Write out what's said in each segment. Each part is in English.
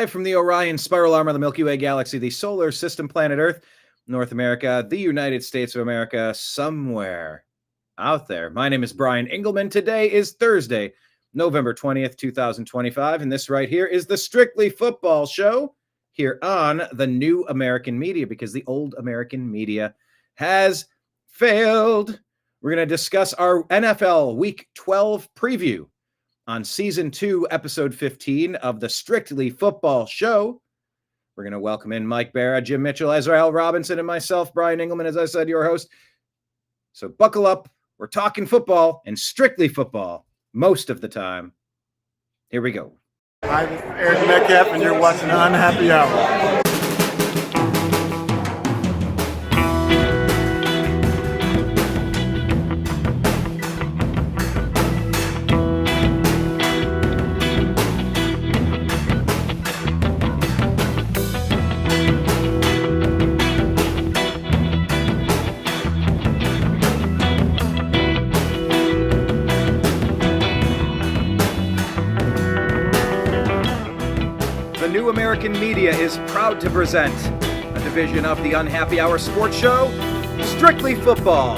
From the Orion spiral arm of the Milky Way galaxy, the solar system, planet Earth, North America, the United States of America, somewhere out there. My name is Brian Engelman. Today is Thursday, November 20th, 2025, and this right here is the Strictly Football Show here on the new American media, because the old American media has failed. We're going to discuss our NFL Week 12 preview on Season 2, Episode 15 of the Strictly Football Show. We're going to welcome in Mike Barra, Jim Mitchell, Ezrael Robinson, and myself, Brian Engelman, as I said, your host. So buckle up. We're talking football and strictly football most of the time. Here we go. I'm Eric Metcalf, and you're watching Unhappy Hour. New American Media is proud to present a division of the Unhappy Hour Sports Show, Strictly Football.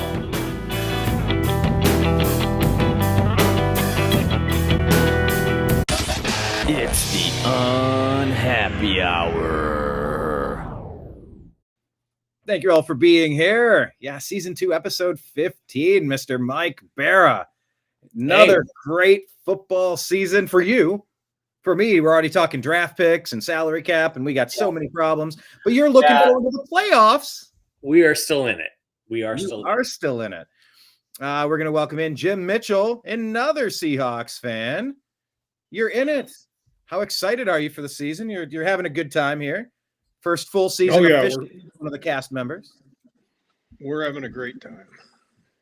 It's the Unhappy Hour. Thank you all for being here. Yeah, Season 2, Episode 15, Mr. Mike Barra. Another great football season for you. For me, we're already talking draft picks and salary cap, and we got so many problems. But you're looking forward to the playoffs. We are still in it. We're still in it. We're going to welcome in Jim Mitchell, another Seahawks fan. You're in it. How excited are you for the season? You're having a good time here. First full season officially, one of the cast members. We're having a great time.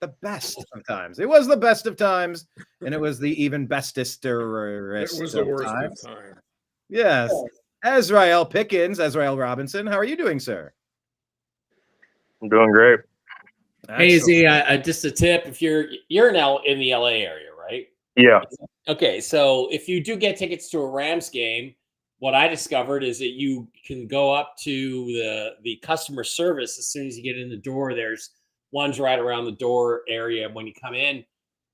The best of times. It was the best of times, and it was the even bestest. It was the worst of time. Yes. Ezrael Robinson. How are you doing, sir? I'm doing great. Hey, Izzy, just a tip. If you're now in the LA area, right? Yeah. Okay, so if you do get tickets to a Rams game, what I discovered is that you can go up to the customer service as soon as you get in the door. There's one's right around the door area when you come in,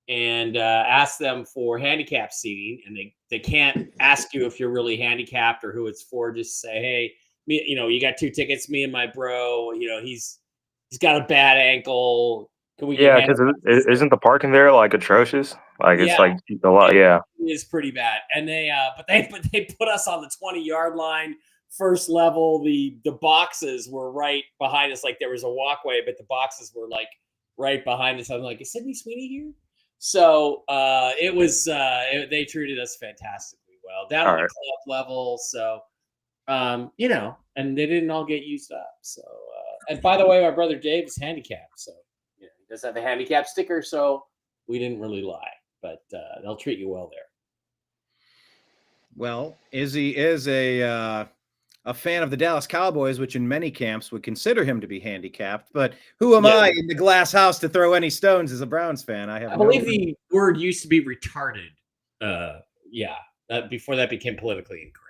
and ask them for handicap seating. And they can't ask you if you're really handicapped or who it's for. Just say, hey, you got 2 tickets, me and my bro, he's got a bad ankle. Can we? Yeah, because isn't the parking there like atrocious? Like it's like a lot. Yeah, it is pretty bad. And they put us on the 20-yard line. First level, the boxes were right behind us. Like there was a walkway, but the boxes were like right behind us. I'm like, is Sydney Sweeney here? So it was. They treated us fantastically well down at the club level. So and they didn't all get used up. So and by the way, my brother Dave is handicapped, so he does have a handicap sticker. So we didn't really lie, but they'll treat you well there. Well, Izzy is a fan of the Dallas Cowboys, which in many camps would consider him to be handicapped. But who am I in the glass house to throw any stones as a Browns fan? I believe the word used to be retarded. Before that became politically incorrect.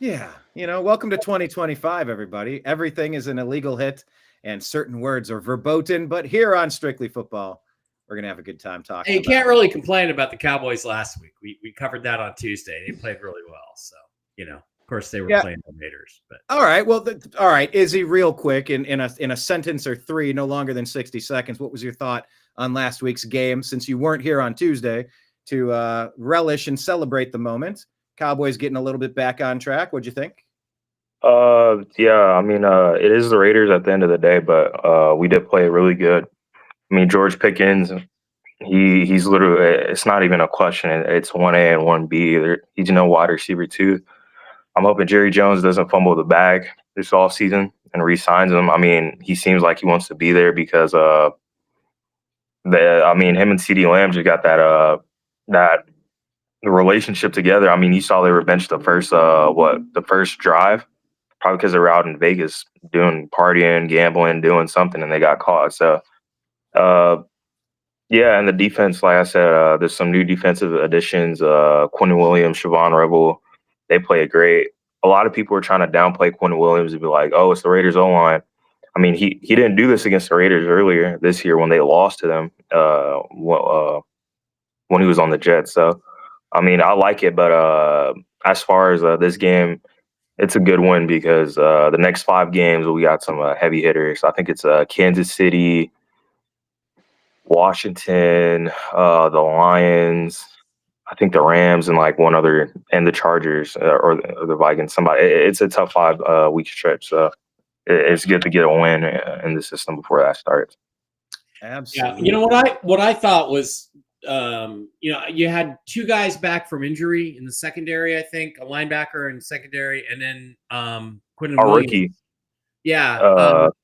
Yeah. Welcome to 2025, everybody. Everything is an illegal hit and certain words are verboten. But here on Strictly Football, we're going to have a good time talking. You can't really complain about the Cowboys last week. We covered that on Tuesday. They played really well. So, Of course, they were playing the Raiders, but all right. Well, all right, Izzy, real quick, in a sentence or 3, no longer than 60 seconds. What was your thought on last week's game? Since you weren't here on Tuesday to relish and celebrate the moment, Cowboys getting a little bit back on track. What'd you think? Yeah. I mean, it is the Raiders at the end of the day, but we did play really good. I mean, George Pickens, he's literally. It's not even a question. It's 1A and 1B. He's no wide receiver 2. I'm hoping Jerry Jones doesn't fumble the bag this offseason and re-signs him. I mean, he seems like he wants to be there because him and CeeDee Lamb just got that relationship together. I mean, you saw they were benched the first drive, probably because they were out in Vegas doing partying, gambling, doing something, and they got caught. So, and the defense, like I said, there's some new defensive additions. Quentin Williams, Siobhan Rebel, they play great. a lot of people are trying to downplay Quentin Williams and be like, oh, it's the Raiders O-line. I mean, he didn't do this against the Raiders earlier this year when they lost to them when he was on the Jets. So, I mean, I like it, but as far as this game, it's a good win because the next 5 games we got some heavy hitters. I think it's Kansas City, Washington, the Lions, I think the Rams, and like one other, and the Chargers or the Vikings. Somebody. It's a tough 5 week stretch. So it's good to get a win in the system before that starts. Absolutely. Yeah, you know what I thought was, you had 2 guys back from injury in the secondary. I think a linebacker in secondary, and then Quentin Our Williams. rookie,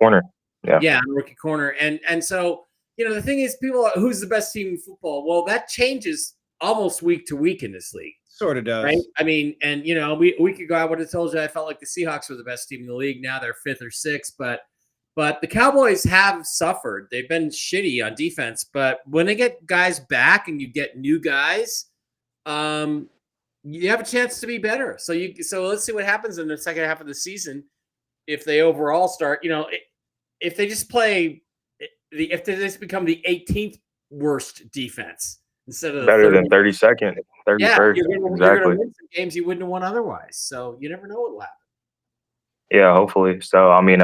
corner. Yeah, Yeah, rookie corner, and so the thing is, people are, who's the best team in football? Well, that changes almost week to week in this league. Sort of does, right? I mean, and a week ago I would have told you I felt like the Seahawks were the best team in the league. Now they're 5th or 6th, but the Cowboys have suffered. They've been shitty on defense, but when they get guys back and you get new guys, you have a chance to be better. So let's see what happens in the second half of the season if they overall start. If they just play, if they just become the 18th worst defense instead of better than 32nd, 33rd. Yeah, you're exactly. gonna win some games you wouldn't have won otherwise. So you never know what will happen. Yeah, hopefully. So, I mean,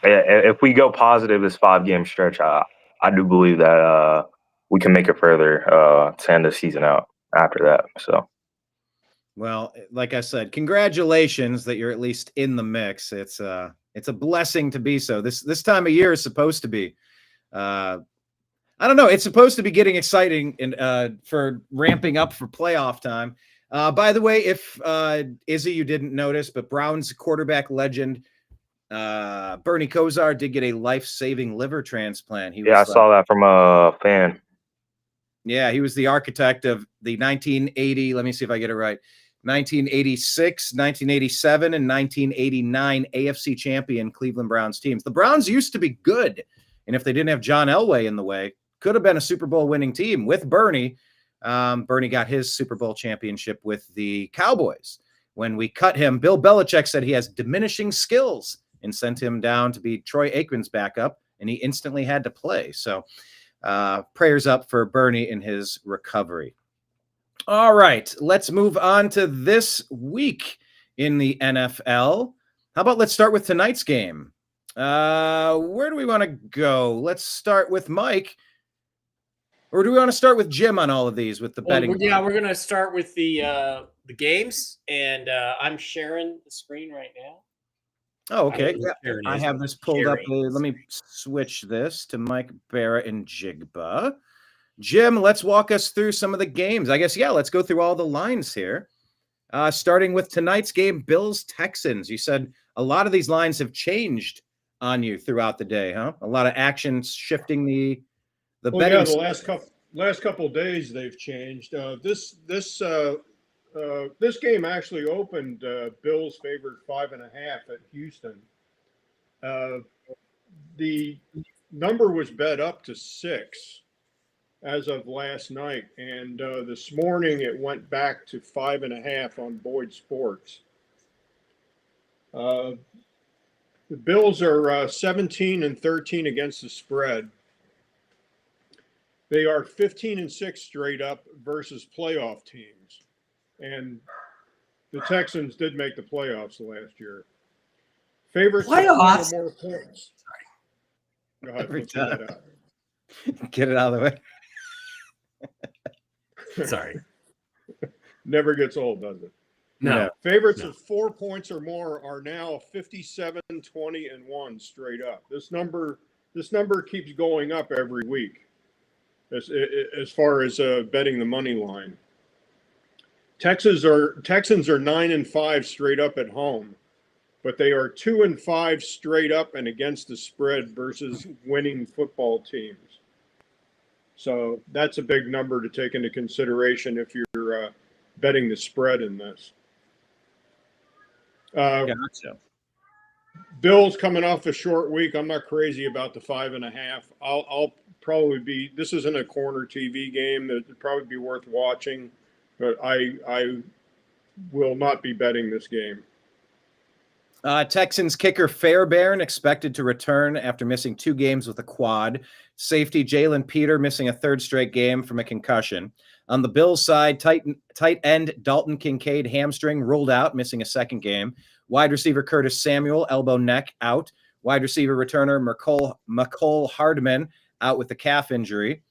if we go positive this 5-game stretch, I do believe that we can make it further to end the season out after that. So, well, like I said, congratulations that you're at least in the mix. It's a blessing to be so. This time of year is supposed to be. I don't know. It's supposed to be getting exciting and for ramping up for playoff time. By the way, if Izzy, you didn't notice, but Browns quarterback legend Bernie Kosar did get a life-saving liver transplant. I saw that from a fan. Yeah, he was the architect of the 1980. Let me see if I get it right. 1986, 1987, and 1989 AFC champion Cleveland Browns teams. The Browns used to be good, and if they didn't have John Elway in the way, could have been a Super Bowl winning team with Bernie. Bernie got his Super Bowl championship with the Cowboys. When we cut him, Bill Belichick said he has diminishing skills and sent him down to be Troy Aikman's backup, and he instantly had to play. So prayers up for Bernie in his recovery. All right, let's move on to this week in the NFL. How about let's start with tonight's game? Where do we want to go? Let's start with Mike. Or do we want to start with Jim on all of these with the betting? Yeah, we're going to start with the games, and I'm sharing the screen right now. Oh, okay. I have this pulled up. Let me switch this to Mike Barrett and Jigba. Jim, let's walk us through some of the games. I guess, let's go through all the lines here. Starting with tonight's game, Bills-Texans. You said a lot of these lines have changed on you throughout the day, huh? A lot of action shifting the betting. Yeah, the last couple of days they've changed. This game actually opened Bills favored 5.5 at Houston. The number was bet up to 6 as of last night, and this morning it went back to 5.5 on Boyd Sports. The Bills are 17-13 against the spread. They are 15-6 straight up versus playoff teams. And the Texans did make the playoffs last year. Favorites playoffs? More points. Go ahead, Every let's time. get that out. Get it out of the way. Sorry. Never gets old, does it? No. Yeah. Favorites of 4 points or more are now 57, 20, and 1 straight up. This number keeps going up every week as far as betting the money line. Texans are 9-5 straight up at home, but they are 2-5 straight up and against the spread versus winning football teams. So that's a big number to take into consideration if you're betting the spread in this. Gotcha. Bills coming off a short week. I'm not crazy about the 5.5. I'll probably be. This isn't a corner TV game that'd probably be worth watching, but I will not be betting this game. Texans kicker Fairbairn expected to return after missing 2 games with a quad. Safety Jalen Peter missing a 3rd straight game from a concussion. On the Bills side, tight end Dalton Kincaid hamstring ruled out, missing a 2nd game. Wide receiver Curtis Samuel, elbow neck, out. Wide receiver returner McCole Hardman out with the calf injury.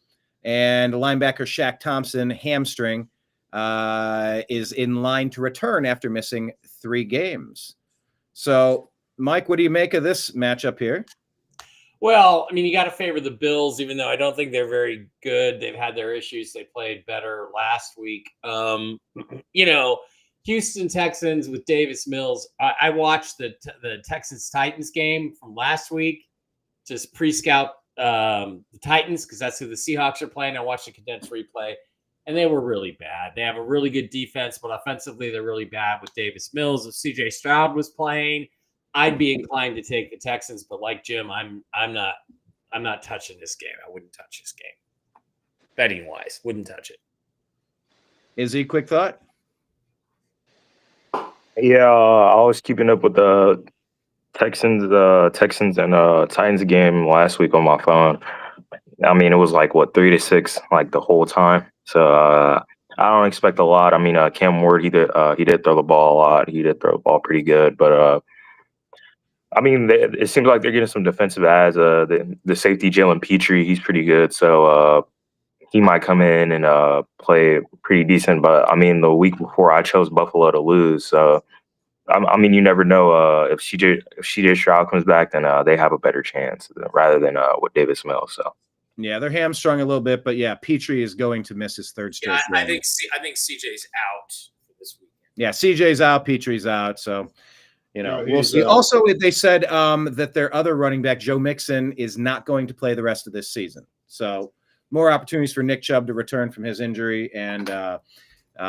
And linebacker Shaq Thompson, hamstring, is in line to return after missing 3 games. So, Mike, what do you make of this matchup here? Well, I mean, you got to favor the Bills, even though I don't think they're very good. They've had their issues. They played better last week. Houston Texans with Davis Mills. I watched the Texans Titans game from last week, just pre-scout the Titans because that's who the Seahawks are playing. I watched the condensed replay, and they were really bad. They have a really good defense, but offensively they're really bad with Davis Mills. If CJ Stroud was playing, I'd be inclined to take the Texans, but like Jim, I'm not touching this game. I wouldn't touch this game. Betting wise, wouldn't touch it. Izzy, quick thought? Yeah, I was keeping up with the Texans and Titans game last week on my phone. I mean, it was like 3-6 like the whole time. So I don't expect a lot. I mean, Cam Ward he did throw the ball a lot. He did throw the ball pretty good, but I mean, it seems like they're getting some defensive ads. The safety Jalen Petrie, he's pretty good. So he might come in and play pretty decent. But I mean, the week before I chose Buffalo to lose. So I mean, you never know if CJ Stroud comes back, then they have a better chance rather than with Davis Mills. So yeah, they're hamstrung a little bit, but yeah, Petrie is going to miss his 3rd straight game. I think CJ's out for this weekend. Yeah, CJ's out, Petrie's out, so we'll see. Out. Also, they said that their other running back, Joe Mixon, is not going to play the rest of this season. So more opportunities for Nick Chubb to return from his injury, and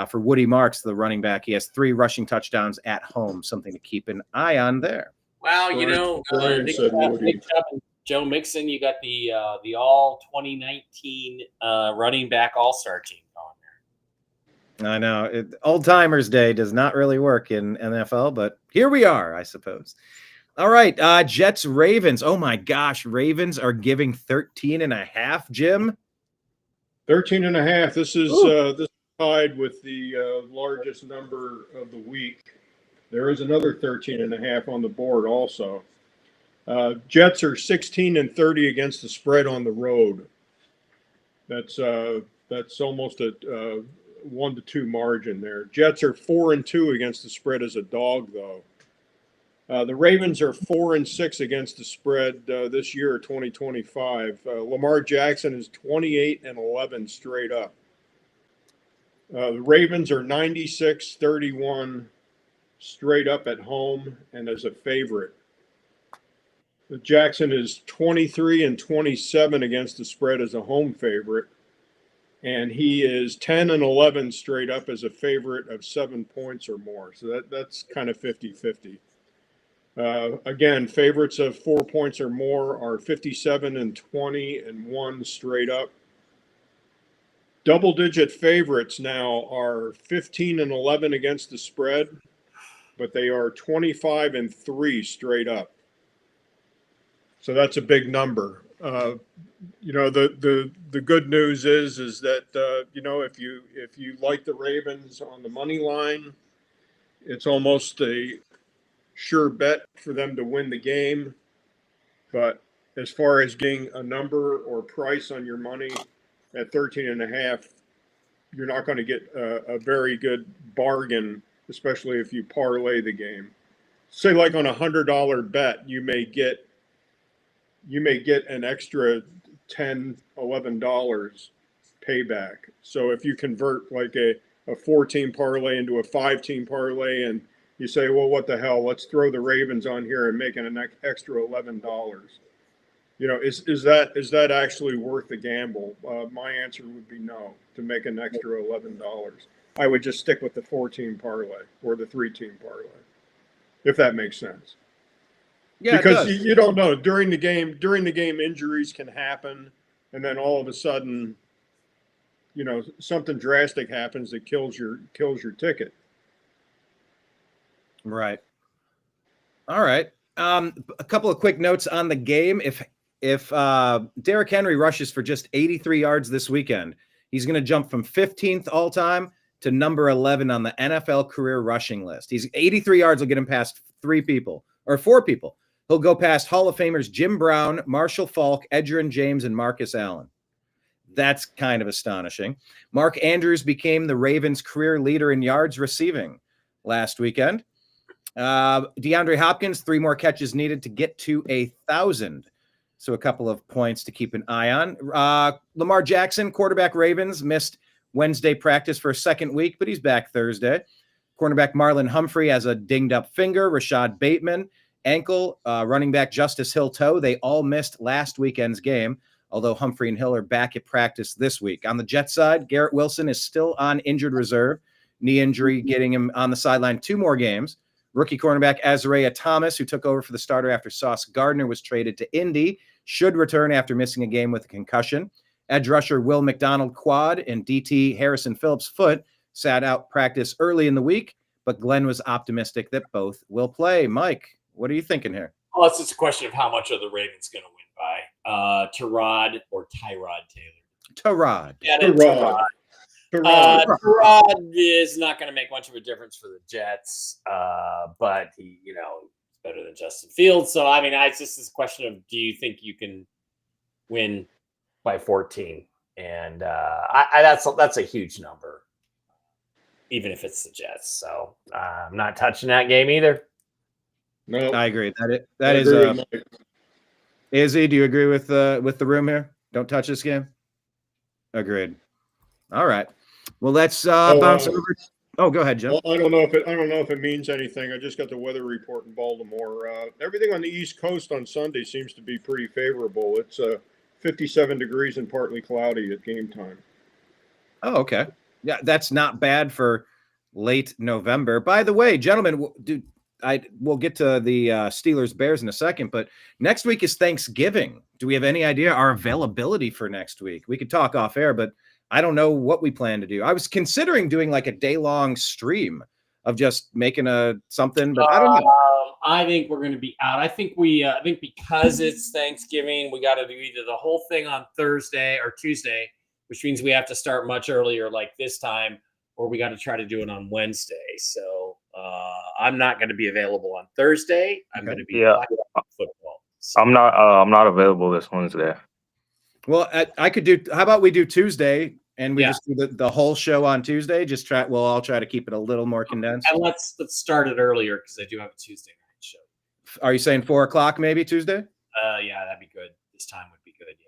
for Woody Marks, the running back, he has 3 rushing touchdowns at home. Something to keep an eye on there. Well, Nick Chubb and Joe Mixon, you got the all 2019 running back all-star team on there. I know. Old Timers Day does not really work in NFL, but here we are, I suppose. All right, Jets Ravens. Oh my gosh, Ravens are giving 13.5, Jim. 13.5. This is tied with the largest number of the week. There is another 13.5 on the board also. Jets are 16-30 against the spread on the road. That's almost a 1-2 margin there. Jets are 4-2 against the spread as a dog, though. The Ravens are 4-6 against the spread this year, 2025. Lamar Jackson is 28-11 straight up. The Ravens are 96-31 straight up at home and as a favorite. Jackson is 23-27 against the spread as a home favorite, and he is 10-11 straight up as a favorite of 7 points or more. So that's kind of 50-50. Again, favorites of 4 points or more are 57-20 and 1 straight up. Double-digit favorites now are 15-11 against the spread, but they are 25-3 straight up. So that's a big number. The good news is that if you like the Ravens on the money line, it's almost a sure bet for them to win the game. But as far as getting a number or price on your money at 13.5, you're not going to get a very good bargain, especially if you parlay the game. Say like on $100 bet, you may get an extra $10, $11 payback. So if you convert like a 4-team parlay into a 5-team parlay and you say, well, what the hell, let's throw the Ravens on here and make an extra $11. Is that actually worth the gamble? My answer would be no, to make an extra $11. I would just stick with the 4-team parlay or the 3-team parlay, if that makes sense. Yeah, because you don't know during the game injuries can happen, and then all of a sudden, something drastic happens that kills your ticket. Right. All right. A couple of quick notes on the game. If Derrick Henry rushes for just 83 yards this weekend, he's going to jump from 15th all time to number 11 on the NFL career rushing list. He's 83 yards will get him past four people. He'll go past Hall of Famers Jim Brown, Marshall Faulk, Edgerrin James, and Marcus Allen. That's kind of astonishing. Mark Andrews became the Ravens' career leader in yards receiving last weekend. DeAndre Hopkins, 3 more catches needed to get to 1,000. So a couple of points to keep an eye on. Lamar Jackson, quarterback Ravens, missed Wednesday practice for a second week, but he's back Thursday. Cornerback Marlon Humphrey has a dinged up finger. Rashad Bateman, ankle. Running back Justice Hill, toe. They all missed last weekend's game, although Humphrey and Hill are back at practice this week. On the Jets side, Garrett Wilson is still on injured reserve. Knee injury getting him on the sideline 2 more games. Rookie cornerback Azariah Thomas, who took over for the starter after Sauce Gardner was traded to Indy, should return after missing a game with a concussion. Edge rusher Will McDonald quad and DT Harrison Phillips foot sat out practice early in the week, but Glenn was optimistic that both will play. Mike, what are you thinking here? Well, it's just a question of how much are the Ravens going to win by. Tyrod or Tyrod Taylor? Tyrod. Yeah, Tyrod. Tyrod is not going to make much of a difference for the Jets, but he's better than Justin Fields. So, I mean, it's just this question of, do you think you can win by 14? And that's a huge number, even if it's the Jets. So I'm not touching that game either. No, I agree. That is. Izzy, do you agree with the room here? Don't touch this game. Agreed. All right. Well, let's bounce over. Oh, go ahead, Jim. Well, I don't know if it means anything. I just got the weather report in Baltimore. Everything on the East Coast on Sunday seems to be pretty favorable. It's 57 degrees and partly cloudy at game time. Oh, okay. Yeah, that's not bad for late November. By the way, gentlemen, we'll get to the Steelers Bears in a second, but next week is Thanksgiving. Do we have any idea our availability for next week? We could talk off air, but I don't know what we plan to do. I was considering doing like a day-long stream of just making something, but I don't know. I think we're going to be out. I think because it's Thanksgiving, we got to do either the whole thing on Thursday or Tuesday, which means we have to start much earlier like this time, or we got to try to do it on Wednesday. So I'm not going to be available on Thursday. I'm going to be watching football. So. I'm not available this Wednesday. Well, I could do. How about we do Tuesday and we just do the whole show on Tuesday? We'll all try to keep it a little more condensed. And let's start it earlier because I do have a Tuesday night show. Are you saying 4:00 maybe Tuesday? Yeah, that'd be good. This time would be good. Yeah.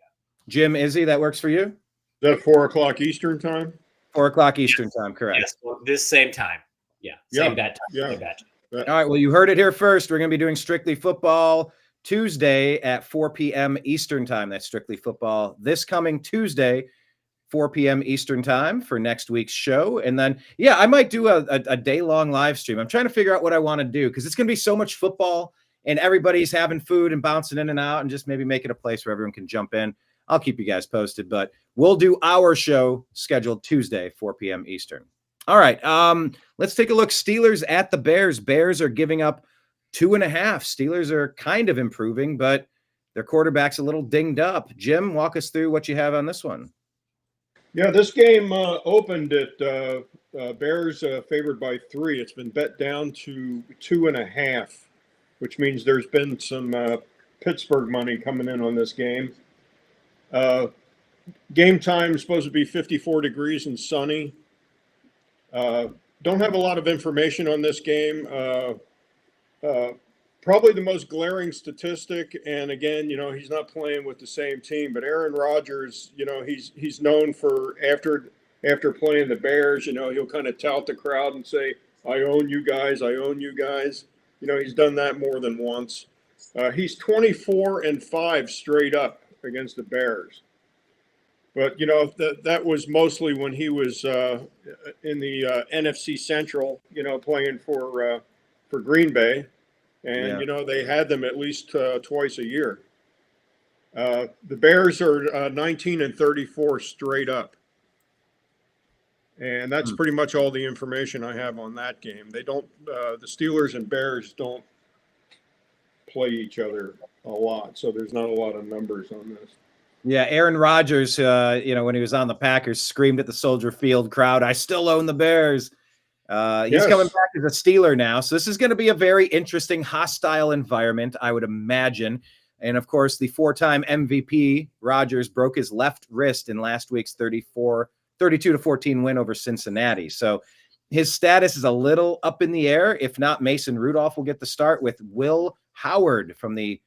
Jim, Izzy, that works for you? Is that 4:00 Eastern time? 4:00 Eastern time, correct? Yes, well, this same time. Yeah, same bad time. Yeah. Same bad time. All right. Well, you heard it here first. We're going to be doing Strictly Football Tuesday at 4 p.m. Eastern time. That's Strictly Football this coming Tuesday, 4 p.m. Eastern time for next week's show. And then, I might do a day-long live stream. I'm trying to figure out what I want to do because it's going to be so much football and everybody's having food and bouncing in and out and just maybe make it a place where everyone can jump in. I'll keep you guys posted, but we'll do our show scheduled Tuesday, 4 p.m. Eastern. All right. Let's take a look. Steelers at the Bears. Bears are giving up 2.5. Steelers are kind of improving, but their quarterback's a little dinged up. Jim, walk us through what you have on this one. Yeah, this game opened at Bears favored by 3. It's been bet down to 2.5, which means there's been some Pittsburgh money coming in on this game. Game time is supposed to be 54 degrees and sunny. Don't have a lot of information on this game. Probably the most glaring statistic, and again, he's not playing with the same team, but Aaron Rodgers, he's known for after playing the Bears, he'll kind of tout the crowd and say, I own you guys. I own you guys. He's done that more than once. He's 24-5 straight up against the Bears. But, that was mostly when he was in the NFC Central, playing for Green Bay. And, they had them at least twice a year. The Bears are 19-34 straight up. And that's pretty much all the information I have on that game. They don't, the Steelers and Bears don't play each other a lot, so there's not a lot of numbers on this. Yeah, Aaron Rodgers, when he was on the Packers, screamed at the Soldier Field crowd, "I still own the Bears." He's coming back as a Steeler now, so this is going to be a very interesting, hostile environment, I would imagine. And of course, the 4-time MVP Rodgers broke his left wrist in last week's 32-14 win over Cincinnati. So his status is a little up in the air. If not, Mason Rudolph will get the start with Will Howard from the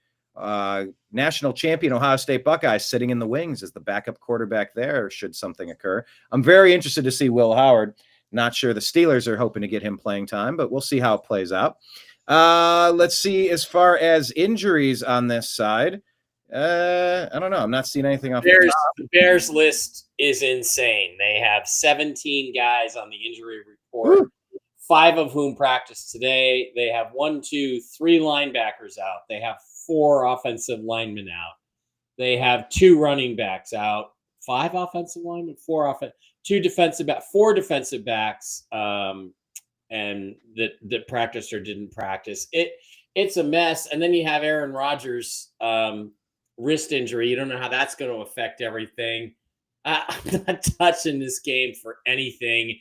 national champion Ohio State Buckeyes sitting in the wings as the backup quarterback there should something occur. I'm very interested to see Will Howard. Not sure the Steelers are hoping to get him playing time, but we'll see how it plays out. Let's see, as far as injuries on this side, I don't know. I'm not seeing anything off the Bears list is insane. They have 17 guys on the injury report. Woo. 5 of whom practiced today. They have 3 linebackers out. They have 4 offensive linemen out. They have 2 running backs out. 5 offensive linemen, 4 4 defensive backs, and that practiced or didn't practice. It's a mess. And then you have Aaron Rodgers' wrist injury. You don't know how that's going to affect everything. I'm not touching this game for anything.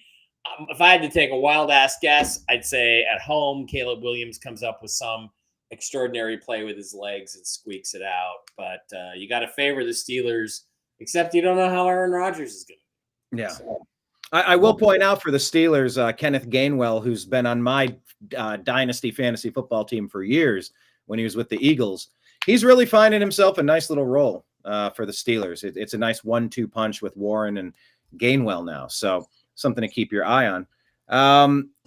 If I had to take a wild ass guess, I'd say at home, Caleb Williams comes up with some extraordinary play with his legs and squeaks it out. But you got to favor the Steelers, except you don't know how Aaron Rodgers is going to. Yeah. So, I will point out for the Steelers, Kenneth Gainwell, who's been on my dynasty fantasy football team for years when he was with the Eagles. He's really finding himself a nice little role for the Steelers. It's a nice 1-2 punch with Warren and Gainwell now. So something to keep your eye on.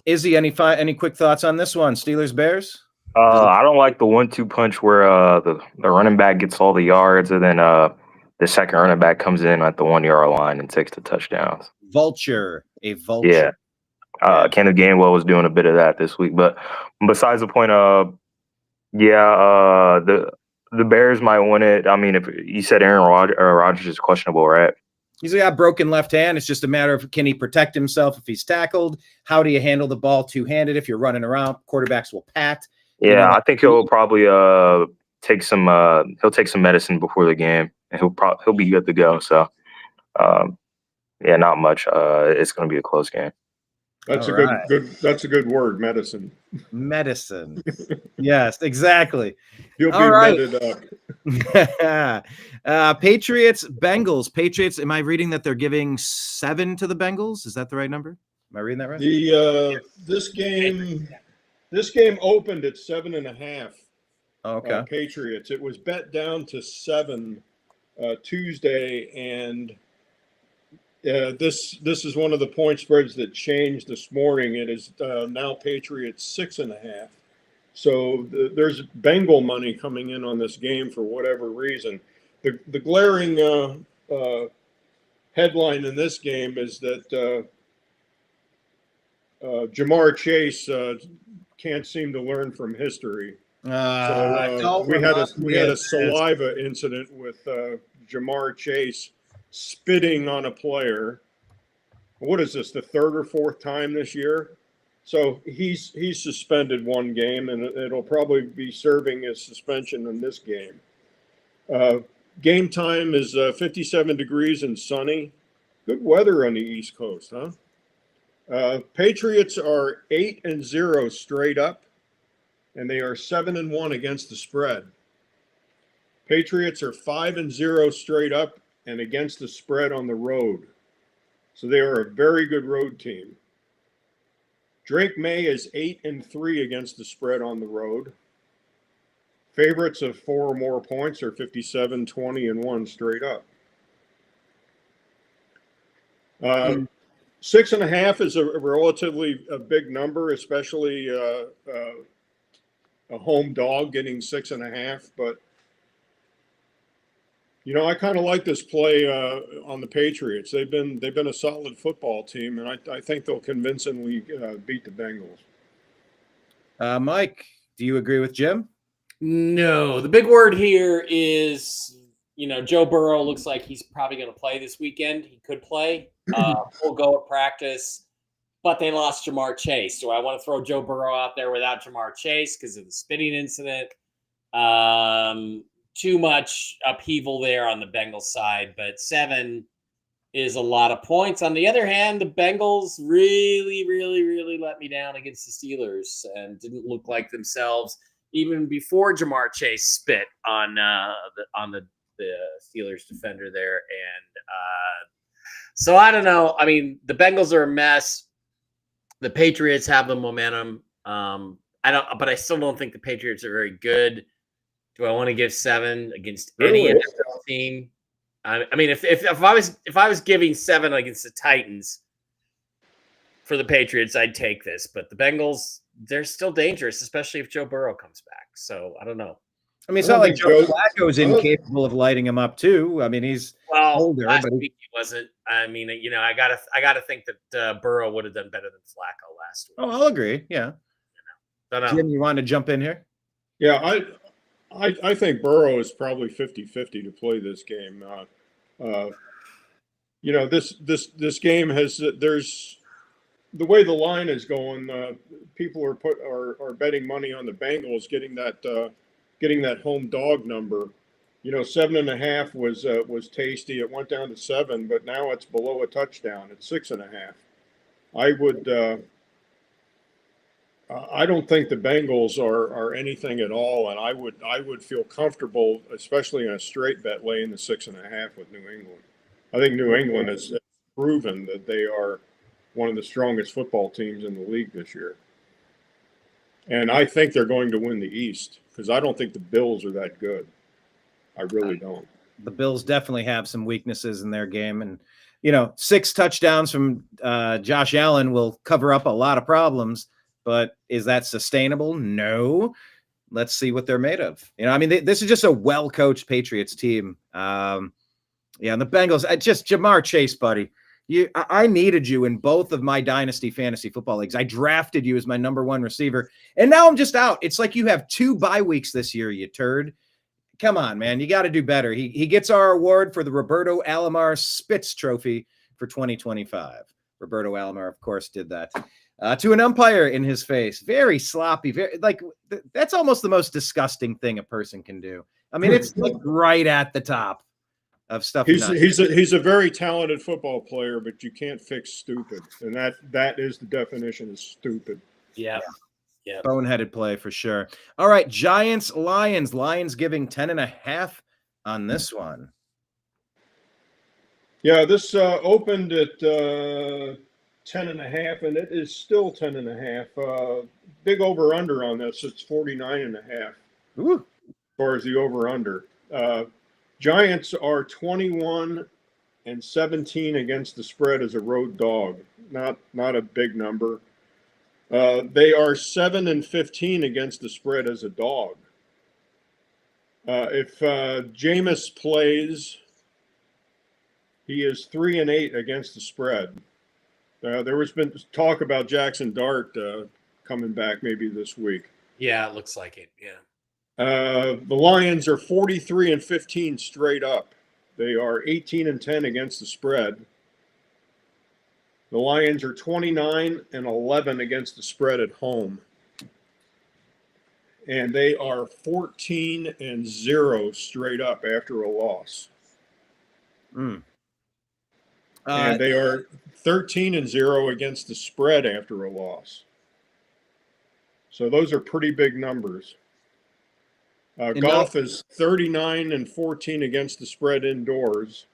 Izzy, any quick thoughts on this one? Steelers Bears? I don't like the 1-2 punch where the running back gets all the yards and then the second running back comes in at the 1-yard line and takes the touchdowns. A vulture. Yeah. Kenneth Gainwell was doing a bit of that this week, but besides the point, the Bears might win it. I mean, if you said Aaron Rodgers is questionable, right? He's got a broken left hand. It's just a matter of, can he protect himself if he's tackled? How do you handle the ball two-handed if you're running around? Quarterbacks will pat. Yeah, I think he'll probably take some medicine before the game, and he'll be good to go. So, not much. It's going to be a close game. That's That's a good word, medicine. Medicine. Yes, exactly. You'll be meted up. Patriots, Bengals. Patriots, am I reading that they're giving 7 to the Bengals? Is that the right number? Am I reading that right? This game opened at 7.5. Okay. Patriots. It was bet down to 7 Tuesday, and this is one of the point spreads that changed this morning. It is now Patriots 6.5. So there's Bengal money coming in on this game for whatever reason. The glaring headline in this game is that Jamar Chase can't seem to learn from history. We had a saliva incident with Jamar Chase spitting on a player. What is this, the 3rd or 4th time this year? So he's suspended 1 game, and it'll probably be serving his suspension in this game. Game time is 57 degrees and sunny. Good weather on the East Coast, huh? Patriots are 8-0 straight up, and they are 7-1 against the spread. Patriots are 5-0 straight up and against the spread on the road. So they are a very good road team. Drake May is 8-3 against the spread on the road. Favorites of 4 or more points are 57, 20, and 1 straight up. 6.5 is a relatively big number, especially a home dog getting 6.5. But I kind of like this play on the Patriots. They've been a solid football team, and I think they'll convincingly beat the Bengals. Mike, do you agree with Jim? No. The big word here is, Joe Burrow looks like he's probably going to play this weekend. He could play. We'll go at practice, but they lost Jamar Chase. Do I want to throw Joe Burrow out there without Jamar Chase because of the spitting incident? Too much upheaval there on the Bengals side, but 7 is a lot of points. On the other hand, the Bengals really let me down against the Steelers and didn't look like themselves even before Jamar Chase spit on the Steelers defender there. And so I don't know. I mean, the Bengals are a mess. The Patriots have the momentum. But I still don't think the Patriots are very good. Do I want to give 7 against any NFL team? I mean, if I was giving 7 against the Titans for the Patriots, I'd take this. But the Bengals, they're still dangerous, especially if Joe Burrow comes back. So I don't know. I mean, it's not like Joe Flacco's incapable of lighting him up too. I mean, he's older, last but week he wasn't. I mean, I gotta think that Burrow would have done better than Flacco last week. Oh, I'll agree. Yeah. Jim, you want to jump in here? Yeah, I think Burrow is probably 50-50 to play this game. This game has there's the way the line is going. People are betting money on the Bengals getting that home dog number. 7.5 was tasty. It went down to 7, but now it's below a touchdown. It's 6.5. I don't think the Bengals are anything at all, and I would feel comfortable, especially in a straight bet, laying the 6.5 with New England. I think New England has proven that they are one of the strongest football teams in the league this year, and I think they're going to win the East because I don't think the Bills are that good. I really don't. The Bills definitely have some weaknesses in their game, and 6 touchdowns from Josh Allen will cover up a lot of problems. But is that sustainable? No. Let's see what they're made of. I mean, this is just a well-coached Patriots team. And the Bengals, just Jamar Chase, buddy. I needed you in both of my dynasty fantasy football leagues. I drafted you as my number 1 receiver, and now I'm just out. It's like you have 2 bye weeks this year, you turd. Come on, man. You got to do better. He gets our award for the Roberto Alomar Spitz Trophy for 2025. Roberto Alomar, of course, did that. To an umpire in his face. Very sloppy. That's almost the most disgusting thing a person can do. I mean, it's like right at the top of stuff. He's a very talented football player, but you can't fix stupid. And that is the definition of stupid. Yeah. Boneheaded play for sure. All right. Giants, Lions. Lions giving 10.5 on this one. Yeah, this opened at 10.5, and it is still 10.5. Big over under on this. It's 49.5. Ooh. As far as the over under. Giants are 21-17 against the spread as a road dog. Not a big number. They are 7-15 against the spread as a dog. If Jameis plays, he is 3-8 against the spread. There has been talk about Jackson Dart coming back maybe this week. Yeah, it looks like it. Yeah. The Lions are 43-15 straight up. They are 18-10 against the spread. The Lions are 29-11 against the spread at home. And they are 14-0 straight up after a loss. And they are 13-0 against the spread after a loss. So those are pretty big numbers. Goff is 39-14 against the spread indoors.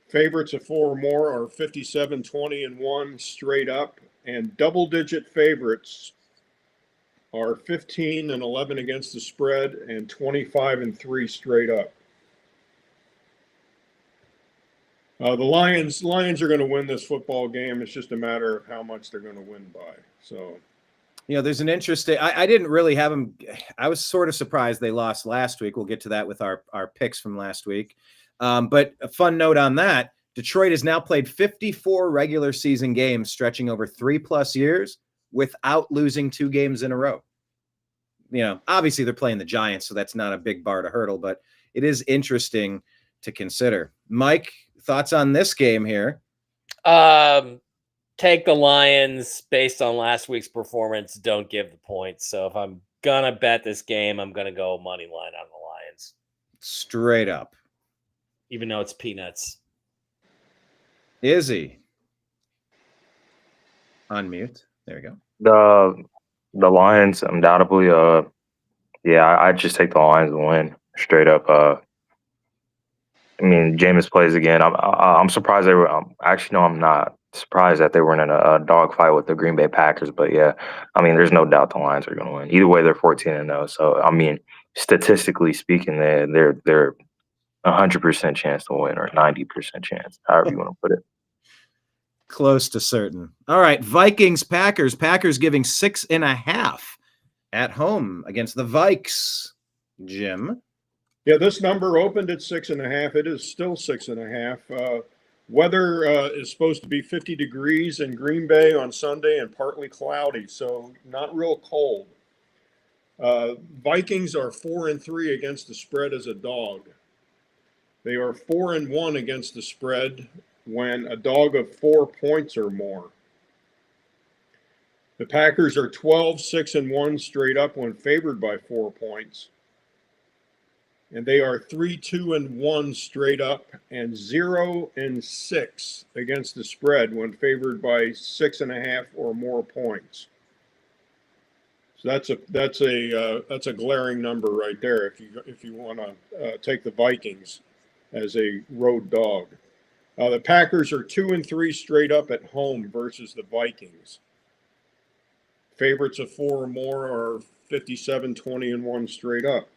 Favorites of 4 or more are 57-20-1 straight up, and double-digit favorites are 15-11 against the spread and 25-3 straight up. The Lions are going to win this football game. It's just a matter of how much they're going to win by. So, there's an interesting. I didn't really have them. I was sort of surprised they lost last week. We'll get to that with our picks from last week. But a fun note on that: Detroit has now played 54 regular season games, stretching over 3+ years, without losing 2 games in a row. Obviously they're playing the Giants, so that's not a big bar to hurdle, but it is interesting to consider. Mike, thoughts on this game here? Take the Lions based on last week's performance. Don't give the points. So if I'm gonna bet this game. I'm gonna go money line on the Lions, Straight up. even though it's peanuts. Izzy. Unmute. There we go. The Lions, undoubtedly. Yeah, I just take the Lions to win straight up. I mean, Jameis plays again. I'm surprised they were. Actually, no, I'm not surprised that they weren't in a dogfight with the Green Bay Packers. But yeah, I mean, there's no doubt the Lions are going to win. Either way, they're 14-0. So I mean, statistically speaking, they're 100% chance to win, or 90% chance, however you want to put it. Close to certain. All right, Vikings, Packers. Packers giving 6.5 at home against the Vikes. Jim. Yeah, this number opened at 6.5. It is still 6.5. Weather is supposed to be 50 degrees in Green Bay on Sunday and partly cloudy, so not real cold. Vikings are 4-3 against the spread as a dog. They are 4-1 against the spread when a dog of 4 points or more. The Packers are 12-6-1 straight up when favored by 4 points. And they are 3-2-1 straight up and 0-6 against the spread when favored by 6.5 or more points. So that's a glaring number right there. If you want to take the Vikings as a road dog, the Packers are 2-3 straight up at home versus the Vikings. Favorites of 4 or more are 57-20-1 straight up.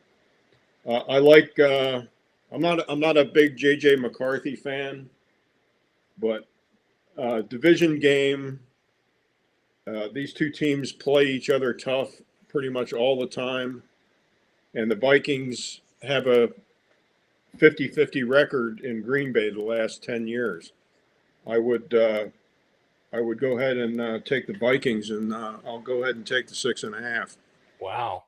I like. I'm not a big JJ McCarthy fan, but division game. These two teams play each other tough pretty much all the time, and the Vikings have a 50-50 record in Green Bay the last 10 years. I would go ahead and take the Vikings, and I'll go ahead and take the 6.5. Wow.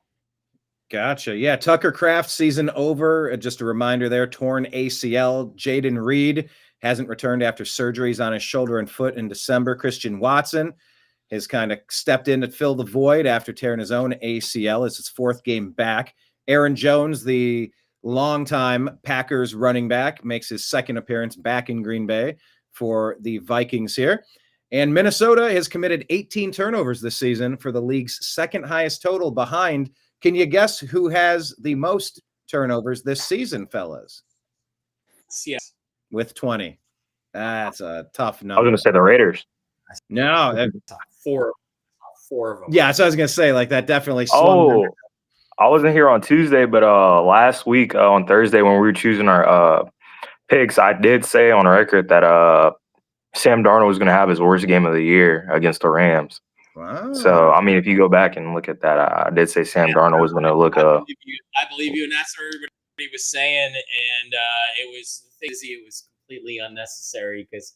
Gotcha. Yeah, Tucker Kraft season over. Just a reminder there, torn ACL. Jaden Reed hasn't returned after surgeries on his shoulder and foot in December. Christian Watson has kind of stepped in to fill the void after tearing his own ACL. It's his 4th game back. Aaron Jones, the longtime Packers running back, makes his 2nd appearance back in Green Bay for the Vikings here. And Minnesota has committed 18 turnovers this season for the league's 2nd highest total behind. Can you guess who has the most turnovers this season, fellas? Yes. With 20. That's a tough I was number. going to say the Raiders. No. Four of them. Yeah, so I was going to say, like, that definitely swung. Oh, I wasn't here on Tuesday, but last week on Thursday when we were choosing our picks, I did say on record that Sam Darnold was going to have his worst game of the year against the Rams. Wow. So, I mean, if you go back and look at that, I did say Sam Darnold was going to look I believe you, and that's what everybody was saying. And it was completely unnecessary because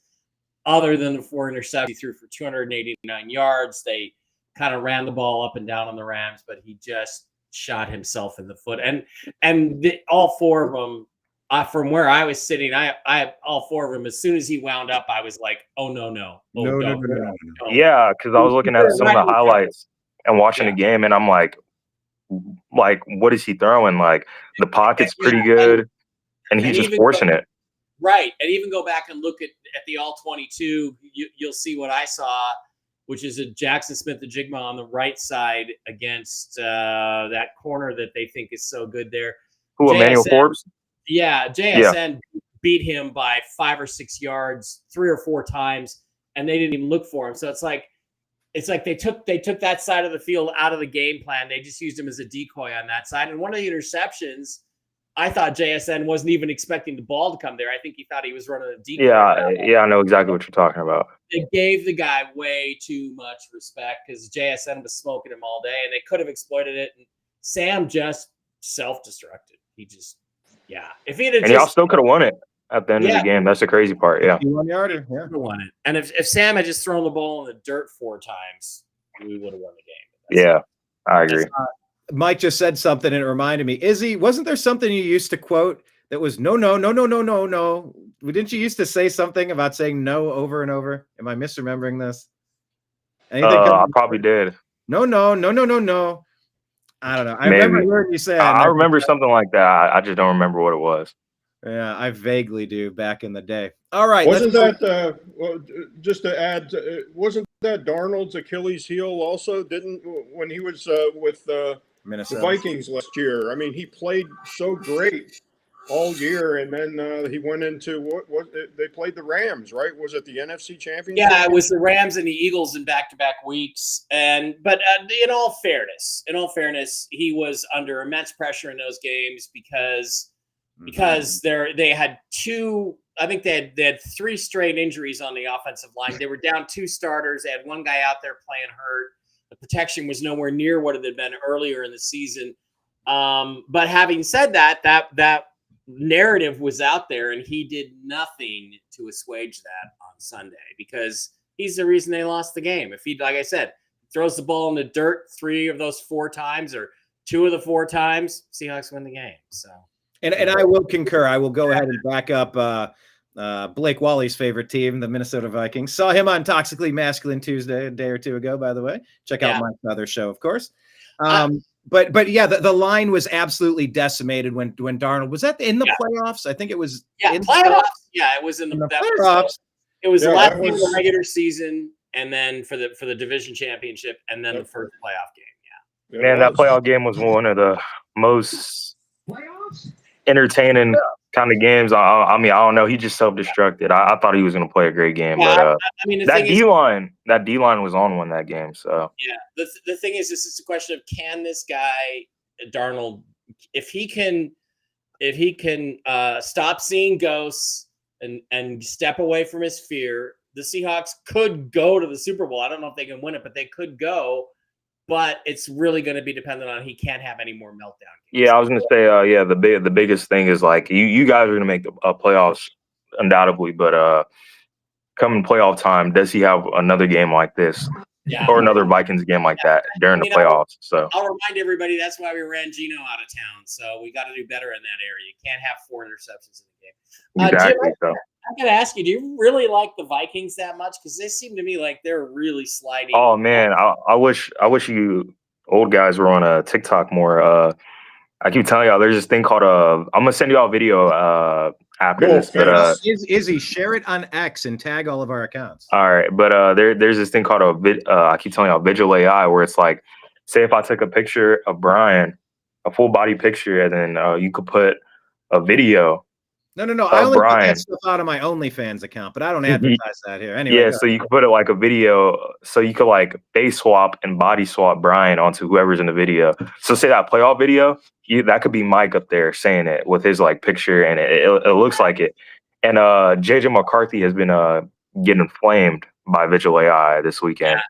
other than the 4 interceptions, he threw for 289 yards. They kind of ran the ball up and down on the Rams, but he just shot himself in the foot. And all 4 of them, from where I was sitting, I all 4 of them. As soon as he wound up, I was like, "Oh no. No. Yeah, because I was looking at some of the highlights and watching the game, and I'm like, what is he throwing? Like, the pocket's pretty good, and he's just forcing it. Right, and even go back and look at the all 22. You'll see what I saw, which is a Jackson Smith-Njigba on the right side against that corner that they think is so good there. Who, Emmanuel Forbes? Yeah, JSN beat him by 5 or 6 yards 3 or 4 times, and they didn't even look for him. So it's like they took that side of the field out of the game plan. They just used him as a decoy on that side. And one of the interceptions, I thought JSN wasn't even expecting the ball to come there. I think he thought he was running a decoy. Yeah, I know exactly what you're talking about. They gave the guy way too much respect because JSN was smoking him all day, and they could have exploited it. And Sam just self-destructed. He just. Yeah, if he had y'all still could have won it at the end of the game. That's the crazy part. Yeah, 1-yarder. Yeah, won it. And if Sam had just thrown the ball in the dirt 4 times, we would have won the game. Yeah, I agree. Mike just said something and it reminded me. Izzy, wasn't there something you used to quote that was no? Didn't you used to say something about saying no over and over? Am I misremembering this? I probably did. No. I don't know. I Maybe. remember hearing you say it. I remember something like that. I just don't remember what it was. Yeah, I vaguely do back in the day. All right. Wasn't that well, just to add? Wasn't that Darnold's Achilles heel also? Didn't when he was with the Minnesota Vikings last year? I mean, he played so great all year, and then he went into what they played the Rams, right? Was it the NFC Championship? Yeah, it was the Rams and the Eagles in back-to-back weeks. But in all fairness, he was under immense pressure in those games because they had they had 3 straight injuries on the offensive line. They were down 2 starters. They had one guy out there playing hurt. The protection was nowhere near what it had been earlier in the season. But having said that narrative was out there, and he did nothing to assuage that on Sunday because he's the reason they lost the game. If he, like I said, throws the ball in the dirt 3 of those 4 times or 2 of the 4 times, Seahawks win the game. So. And I will concur. I will go ahead and back up Blake Wally's favorite team, the Minnesota Vikings. Saw him on Toxically Masculine Tuesday a day or 2 ago, by the way. Check out Mike's other show, of course. But yeah, the line was absolutely decimated when Darnold was that in the playoffs. I think it was in playoffs. Yeah, it was in the playoffs. It was the last game of the regular season, and then for the division championship, and then the first playoff game. Man, that playoff game was one of the most entertaining kind of games. I mean, I don't know. He just self-destructed. I thought he was going to play a great game, but I mean, that D-line was on one that game. So yeah, the thing is, this is a question of can this guy Darnold, if he can stop seeing ghosts and step away from his fear, the Seahawks could go to the Super Bowl. I don't know if they can win it, but they could go. But it's really going to be dependent on he can't have any more meltdown games. Yeah, I was going to say, the biggest thing is like you guys are going to make the playoffs undoubtedly, but coming playoff time, does he have another game like this or another Vikings game like that during the playoffs? So I'll remind everybody that's why we ran Geno out of town. So we got to do better in that area. You can't have 4 interceptions in the game. Exactly. Jim, I got to ask you, do you really like the Vikings that much? Because they seem to me like they're really sliding. Oh man, I wish you old guys were on a TikTok more. I keep telling y'all, there's this thing called I'm gonna send you all a video after this. But Izzy, share it on X and tag all of our accounts. All right, but there's this thing called I keep telling y'all Visual AI, where it's like, say if I took a picture of Brian, a full body picture, and then you could put a video. No. I only put that stuff out of my OnlyFans account, but I don't advertise that here. Anyway, yeah, so you could put it like a video, so you could like face swap and body swap Brian onto whoever's in the video. So say that playoff video, that could be Mike up there saying it with his like picture, and it looks like it. And JJ McCarthy has been getting flamed by Visual AI this weekend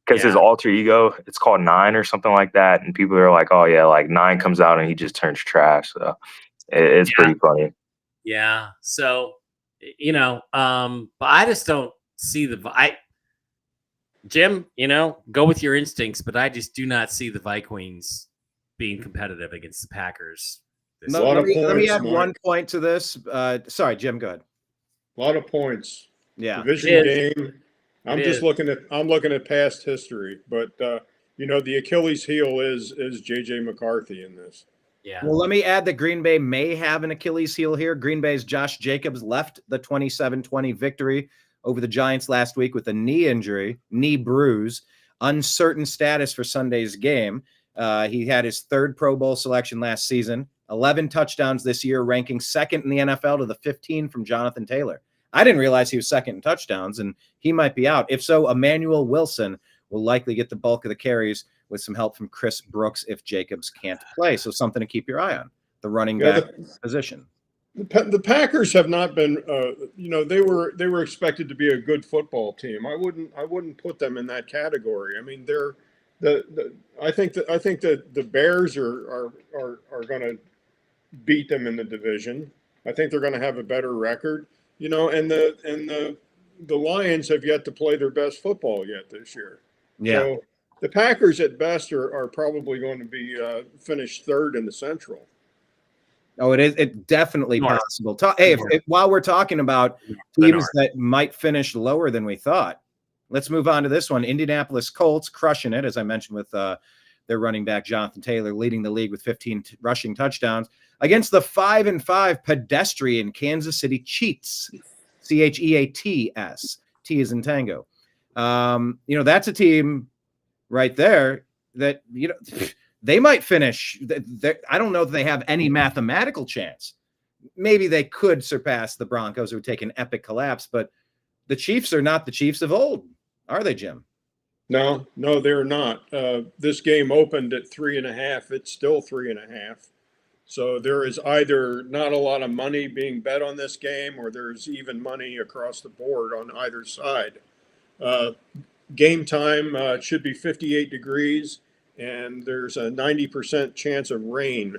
because his alter ego, it's called 9 or something like that, and people are like, oh yeah, like 9 comes out and he just turns trash. So it's pretty funny. Yeah. So, but I just don't see Jim, go with your instincts, but I just do not see the Vikings being competitive against the Packers. Let me add one point to this. Sorry, Jim, go ahead. A lot of points. Yeah. Division game. I'm looking at past history, but the Achilles heel is JJ McCarthy in this. Yeah. Well, let me add that Green Bay may have an Achilles heel here. Green Bay's Josh Jacobs left the 27-20 victory over the Giants last week with a knee bruise, uncertain status for Sunday's game. He had his 3rd Pro Bowl selection last season, 11 touchdowns this year, ranking 2nd in the NFL to the 15 from Jonathan Taylor. I didn't realize he was 2nd in touchdowns, and he might be out. If so, Emmanuel Wilson will likely get the bulk of the carries with some help from Chris Brooks if Jacobs can't play. So something to keep your eye on, the running back position. The Packers have not been, they were expected to be a good football team. I wouldn't put them in that category. I mean, I think that the Bears are going to beat them in the division. I think they're going to have a better record, and the Lions have yet to play their best football yet this year. Yeah. So the Packers at best are probably going to be finished 3rd in the Central. Oh, it is. It's definitely possible. While we're talking about teams that might finish lower than we thought, let's move on to this one. Indianapolis Colts crushing it, as I mentioned with the Their running back, Jonathan Taylor, leading the league with 15 rushing touchdowns against the 5-5 pedestrian Kansas City Chiefs, Cheats. T is in Tango. That's a team right there that, they might finish. I don't know if they have any mathematical chance. Maybe they could surpass the Broncos, who would take an epic collapse, but the Chiefs are not the Chiefs of old, are they, Jim? No, they're not. This game opened at 3.5. It's still 3.5. So there is either not a lot of money being bet on this game, or there's even money across the board on either side. Game time should be 58 degrees, and there's a 90% chance of rain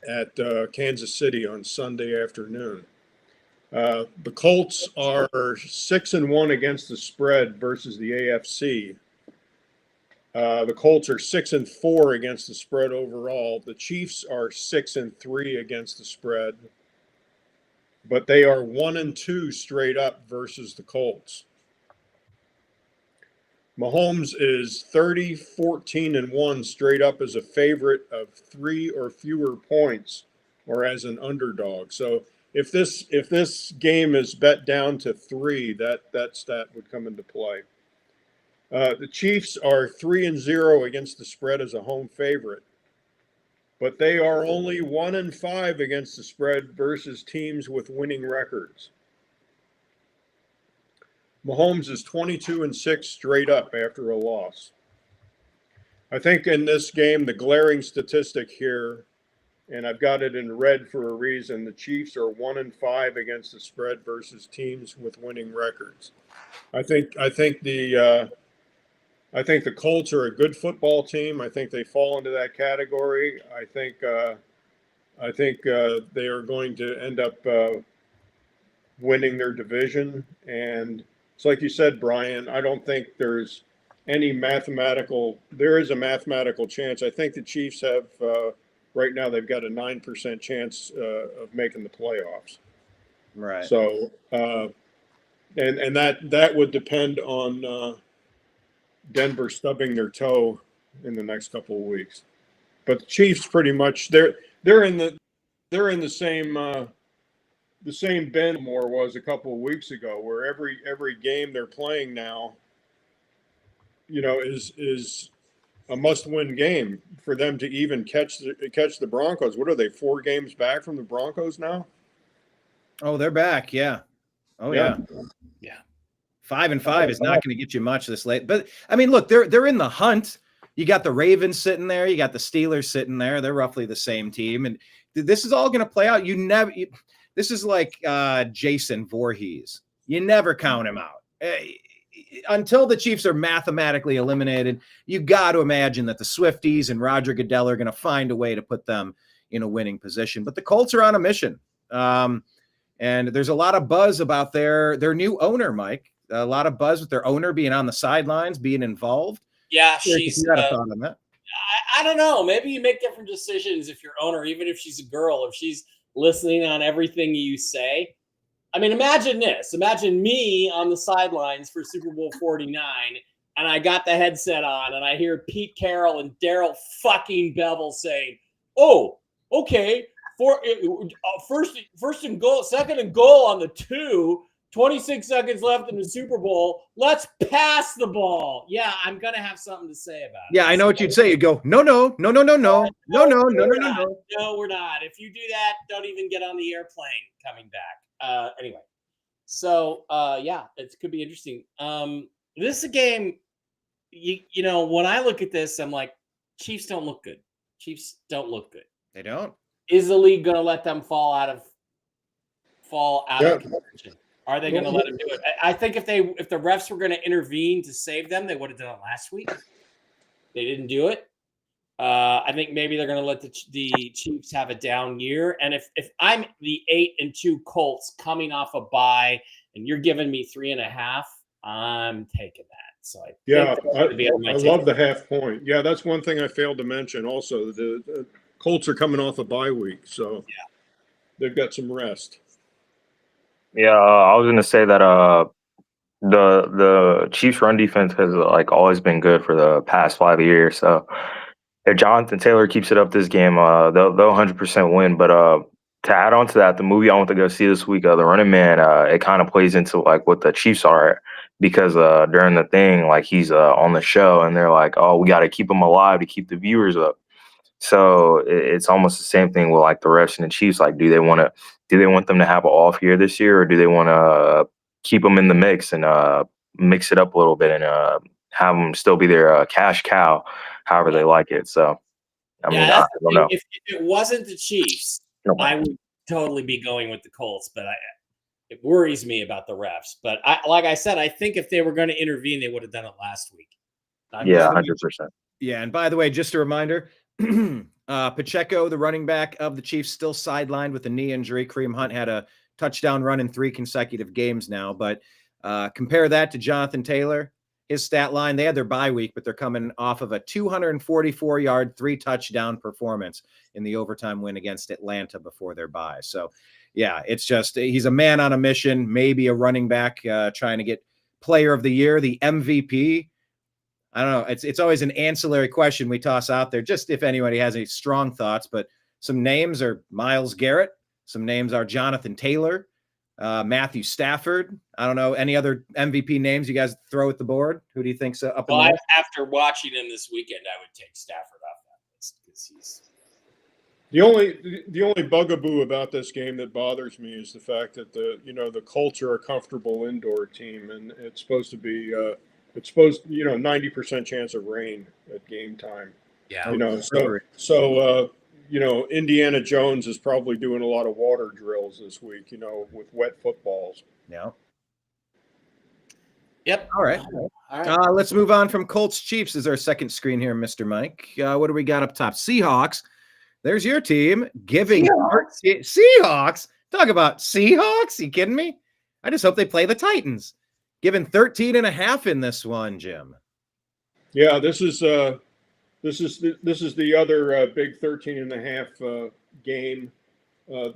at Kansas City on Sunday afternoon. The Colts are 6-1 against the spread versus the AFC. The Colts are 6-4 against the spread overall. The Chiefs are 6-3 against the spread, but they are 1-2 straight up versus the Colts. Mahomes is 30-14-1 straight up as a favorite of 3 or fewer points, or as an underdog. So if this game is bet down to 3, that stat would come into play. The Chiefs are 3-0 against the spread as a home favorite, but they are only 1-5 against the spread versus teams with winning records. Mahomes is 22-6 straight up after a loss. I think in this game, the glaring statistic here, and I've got it in red for a reason, the Chiefs are 1-5 against the spread versus teams with winning records. I think the Colts are a good football team. I think they fall into that category. I think they are going to end up winning their division. And it's like you said, Brian, I don't think there is a mathematical chance. I think the Chiefs have, right now, they've got a 9% chance of making the playoffs. Right. So, and that would depend on Denver stubbing their toe in the next couple of weeks. But the Chiefs pretty much they're in the same bin Moore was a couple of weeks ago, where every game they're playing now, is a must-win game for them to even catch the Broncos. What are they, 4 games back from the Broncos now? Oh, they're back. Yeah. Oh, Yeah. Yeah. 5-5 is not going to get you much this late. But I mean, look, they're in the hunt. You got the Ravens sitting there. You got the Steelers sitting there. They're roughly the same team. And this is all going to play out. This is like Jason Voorhees. You never count him out. Until the Chiefs are mathematically eliminated, you got to imagine that the Swifties and Roger Goodell are going to find a way to put them in a winning position. But the Colts are on a mission. And there's a lot of buzz about their new owner, Mike. A lot of buzz with their owner being on the sidelines, being involved. Yeah, You got a thought on that? I don't know. Maybe you make different decisions if you're owner, even if she's a girl, if she's listening on everything you say. I mean, imagine this. Imagine me on the sidelines for Super Bowl 49, and I got the headset on, and I hear Pete Carroll and Daryl fucking Bevel saying, "Oh, okay, first and goal, second and goal on the 2, 26 seconds left in the Super Bowl. Let's pass the ball." Yeah, I'm gonna have something to say about it. Yeah, I know what you'd say. You'd go, no. No, we're not. No, we're not. If you do that, don't even get on the airplane coming back. Anyway, so yeah, it could be interesting. This is a game. When I look at this, I'm like, Chiefs don't look good. Chiefs don't look good. They don't. Is the league going to let them fall out of contention? Are they going to let them do it? I think if the refs were going to intervene to save them, they would have done it last week. They didn't do it. I think maybe they're going to let the Chiefs have a down year. And if I'm the 8-2 Colts coming off a bye, and you're giving me 3.5, I'm taking that. So I love the half point. Yeah, that's one thing I failed to mention. Also, the Colts are coming off a bye week, so they've got some rest. Yeah, I was gonna say that the Chiefs' run defense has always been good for the past 5 years. So if Jonathan Taylor keeps it up this game, they'll 100% win. But to add on to that, the movie I want to go see this week, The Running Man, it kind of plays into like what the Chiefs are because during the thing, like he's on the show and they're like, oh, we got to keep him alive to keep the viewers up. So it's almost the same thing with like the refs and the Chiefs. Like, do they want them to have an off year this year, or do they want to keep them in the mix and mix it up a little bit and have them still be their cash cow, however they like it. So, I mean, I that's the don't thing. know. If it wasn't the Chiefs, I would totally be going with the Colts, but it worries me about the refs. But like I said, I think if they were going to intervene, they would have done it last week. Yeah, 100%. Yeah, and by the way, just a reminder, Pacheco, the running back of the Chiefs, still sidelined with a knee injury. Kareem Hunt had a touchdown run in 3 consecutive games now, but compare that to Jonathan Taylor. His stat line, they had their bye week, but they're coming off of a 244-yard, 3-touchdown performance in the overtime win against Atlanta before their bye. So, yeah, it's just he's a man on a mission, maybe a running back trying to get player of the year, the MVP. I don't know. It's always an ancillary question we toss out there, just if anybody has any strong thoughts. But some names are Myles Garrett. Some names are Jonathan Taylor, Matthew Stafford. I don't know any other MVP names you guys throw at the board. Who do you think's up? Well, after watching him this weekend, I would take Stafford off that list because he's the only bugaboo about this game that bothers me is the fact that the Colts are a comfortable indoor team, and it's supposed to be 90% chance of rain at game time. Yeah. Indiana Jones is probably doing a lot of water drills this week, with wet footballs. Yeah. Yep. All right. Let's move on from Colts Chiefs is our second screen here, Mr. Mike. What do we got up top? Seahawks. There's your team giving Seahawks. Talk about Seahawks. You kidding me? I just hope they play the Titans. Given 13.5 in this one, Jim. Yeah, this is the other big 13.5 game.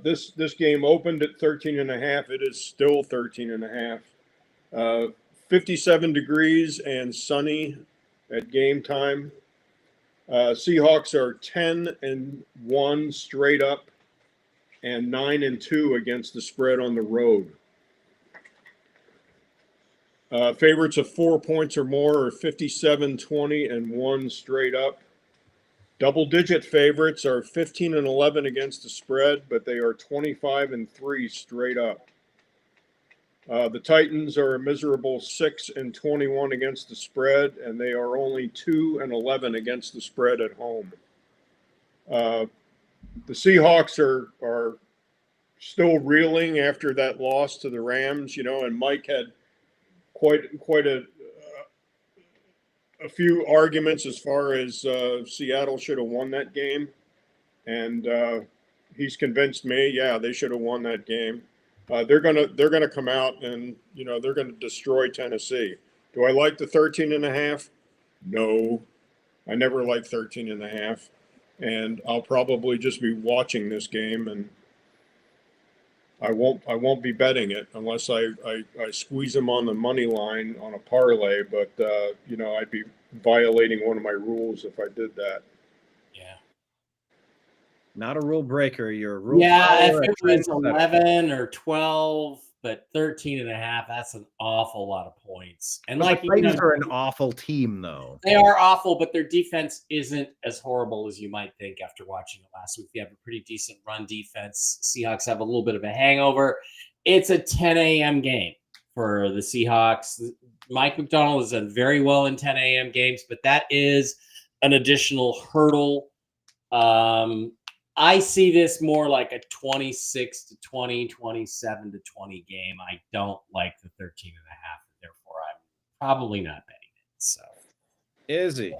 This game opened at 13.5. It is still 13.5. 57 degrees and sunny at game time. Seahawks are 10-1 straight up and 9-2 against the spread on the road. Favorites of 4 points or more are 57, 20, and 1 straight up. Double-digit favorites are 15-11 against the spread, but they are 25-3 straight up. The Titans are a miserable 6-21 against the spread, and they are only 2-11 against the spread at home. The Seahawks are still reeling after that loss to the Rams, and Mike had quite a few arguments as far as Seattle should have won that game, and he's convinced me, yeah, they should have won that game. They're gonna come out and they're gonna destroy Tennessee. Do I like the 13.5? No, I never liked 13.5, and I'll probably just be watching this game, and I won't be betting it unless I squeeze them on the money line on a parlay. But I'd be violating one of my rules if I did that. Yeah. Not a rule breaker. You're a rule. Yeah, if it was 11 or 12, but 13.5, that's an awful lot of points. And the Titans are an awful team, though. They are awful, but their defense isn't as horrible as you might think after watching it last week. They have a pretty decent run defense. Seahawks have a little bit of a hangover. It's a 10 a.m. game for the Seahawks. Mike McDonald has done very well in 10 a.m. games, but that is an additional hurdle. I see this more like a 26-20, 27-20 game. I don't like the 13.5, therefore I'm probably not betting it. So, Izzy.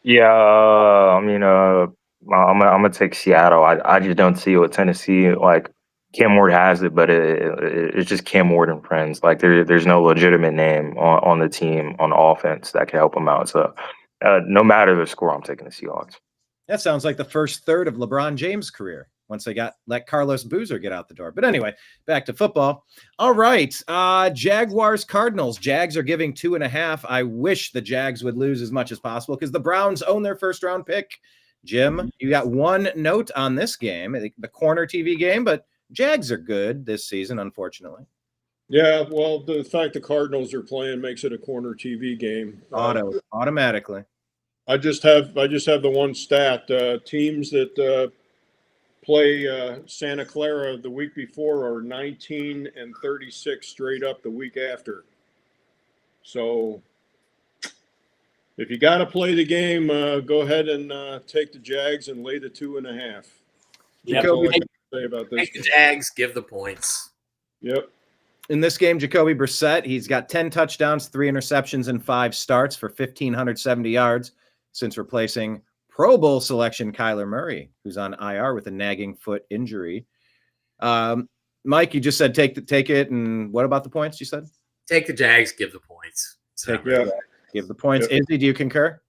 Yeah, I'm gonna take Seattle. I just don't see what Tennessee like. Cam Ward has it, but it's just Cam Ward and friends. Like there's no legitimate name on the team on offense that can help them out. So no matter the score, I'm taking the Seahawks. That sounds like the first third of LeBron James' career. once they let Carlos Boozer get out the door. But anyway, back to football. All right. Jaguars Cardinals. Jags are giving 2.5. I wish the Jags would lose as much as possible because the Browns own their first round pick. Jim, you got one note on this game, the corner TV game, but Jags are good this season, unfortunately. Yeah, well, the fact the Cardinals are playing makes it a corner TV game. Automatically. I just have the one stat. Teams that play Santa Clara the week before are 19-36 straight up the week after. So if you got to play the game, go ahead and take the Jags and lay the 2.5. That's all I can say about this. Take the Jags, give the points. Yep. In this game, Jacoby Brissett, he's got 10 touchdowns, 3 interceptions, and 5 starts for 1,570 yards since replacing Pro Bowl selection Kyler Murray, who's on IR with a nagging foot injury. Mike, you just said take it, and what about the points you said? Take the Jags, give the points. Give the points. Yep. Izzy, do you concur?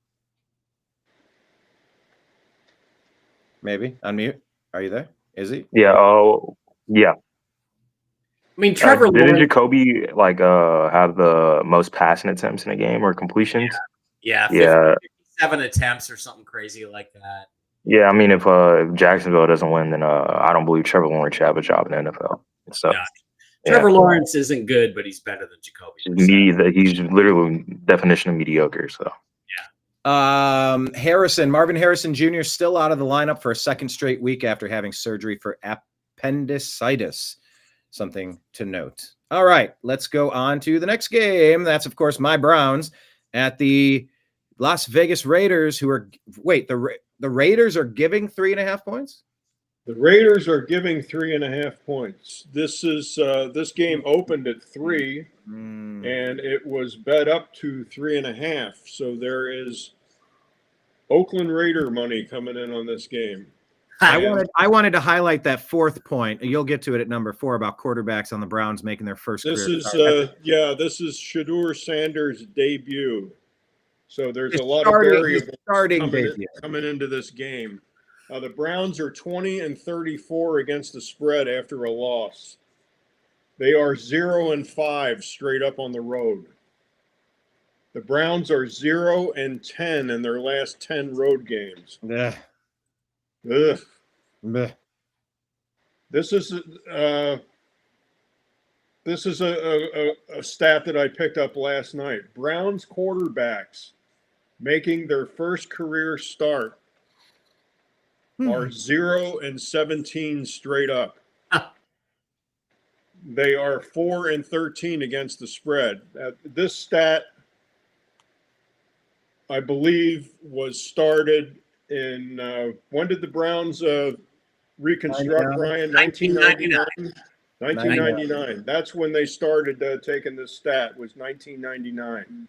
Maybe. Unmute. Are you there? Izzy? Yeah. Oh, yeah. I mean, Trevor Didn't Lawrence. Jacoby have the most passing attempts in a game or completions? Yeah. 57 attempts or something crazy like that. Yeah, I mean, if Jacksonville doesn't win, then I don't believe Trevor Lawrence should have a job in the NFL. So, Trevor Lawrence isn't good, but he's better than Jacoby. He's literally definition of mediocre. So, Marvin Harrison Jr. still out of the lineup for a second straight week after having surgery for appendicitis. Something to note. All right, let's go on to the next game. That's, of course, my Browns at the Las Vegas Raiders, the Raiders are giving 3.5 points? The Raiders are giving 3.5 points. This game opened at 3, and it was bet up to 3.5. So there is Oakland Raider money coming in on this game. I wanted to highlight that fourth point. You'll get to it at number 4 about quarterbacks on the Browns making their first This career is start. this is Shadur Sanders' debut. So there's a lot of variables coming into this game. The Browns are 20-34 against the spread after a loss. They are 0-5 straight up on the road. The Browns are 0-10 in their last 10 road games. Ugh. Ugh. Bleh. This is a stat that I picked up last night. Browns quarterbacks making their first career start are 0-17 straight up. They are 4-13 against the spread. This stat, I believe, was started in when did the Browns reconstruct, Brian? 1999. 1999. That's when they started taking this stat, was 1999.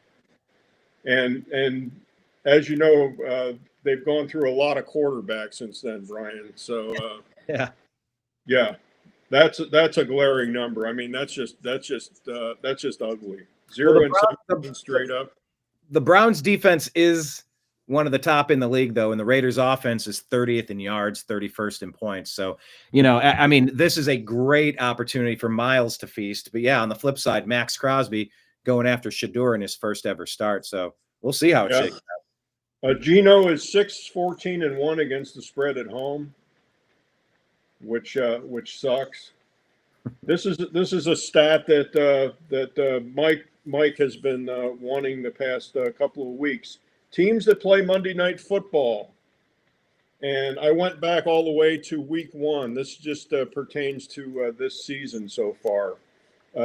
And as you know, they've gone through a lot of quarterbacks since then, Brian. So yeah, that's a glaring number. I mean, that's just ugly. 0-17 straight up. The Browns defense is one of the top in the league, though, and the Raiders offense is 30th in yards, 31st in points. So, I mean, this is a great opportunity for Miles to feast. But yeah, on the flip side, Max Crosby going after Shadur in his first ever start. So we'll see how it shakes out. Geno is 6-14-1 against the spread at home, which sucks. This is a stat that Mike has been wanting the past couple of weeks. Teams that play Monday Night Football, and I went back all the way to week 1. This just pertains to this season so far.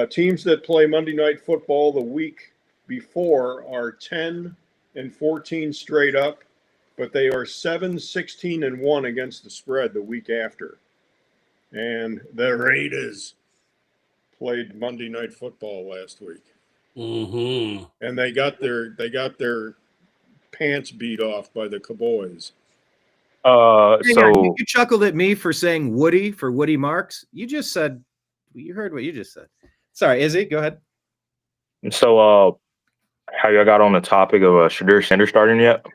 Teams that play Monday Night Football the week before are 10-14 straight up, but they are 7-16-1 against the spread the week after. And the Raiders played Monday Night Football last week, and they got their pants beat off by the Cowboys. You chuckled at me for saying Woody for Woody Marks. You heard what you just said. Sorry, Izzy, go ahead. So, have you got on the topic of Shadur Sanders starting yet?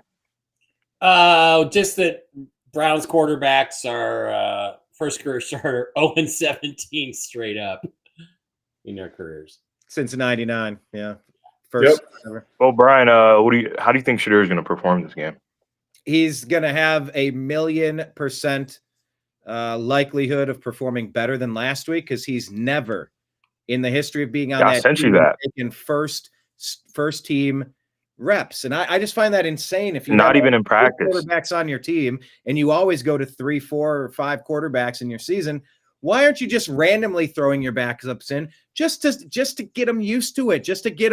Just that Browns quarterbacks are first career starter, 0-17 straight up in their careers. Since '99, yeah. First ever. Well, Brian, how do you think Shadur is going to perform this game? He's going to have a 1,000,000% likelihood of performing better than last week because he's never in the history of being on that team taken first team reps. And I just find that insane. If you not have even in practice quarterbacks on your team and you always go to 3, 4, or 5 quarterbacks in your season, why aren't you just randomly throwing your backups in just to get them used to it, just to get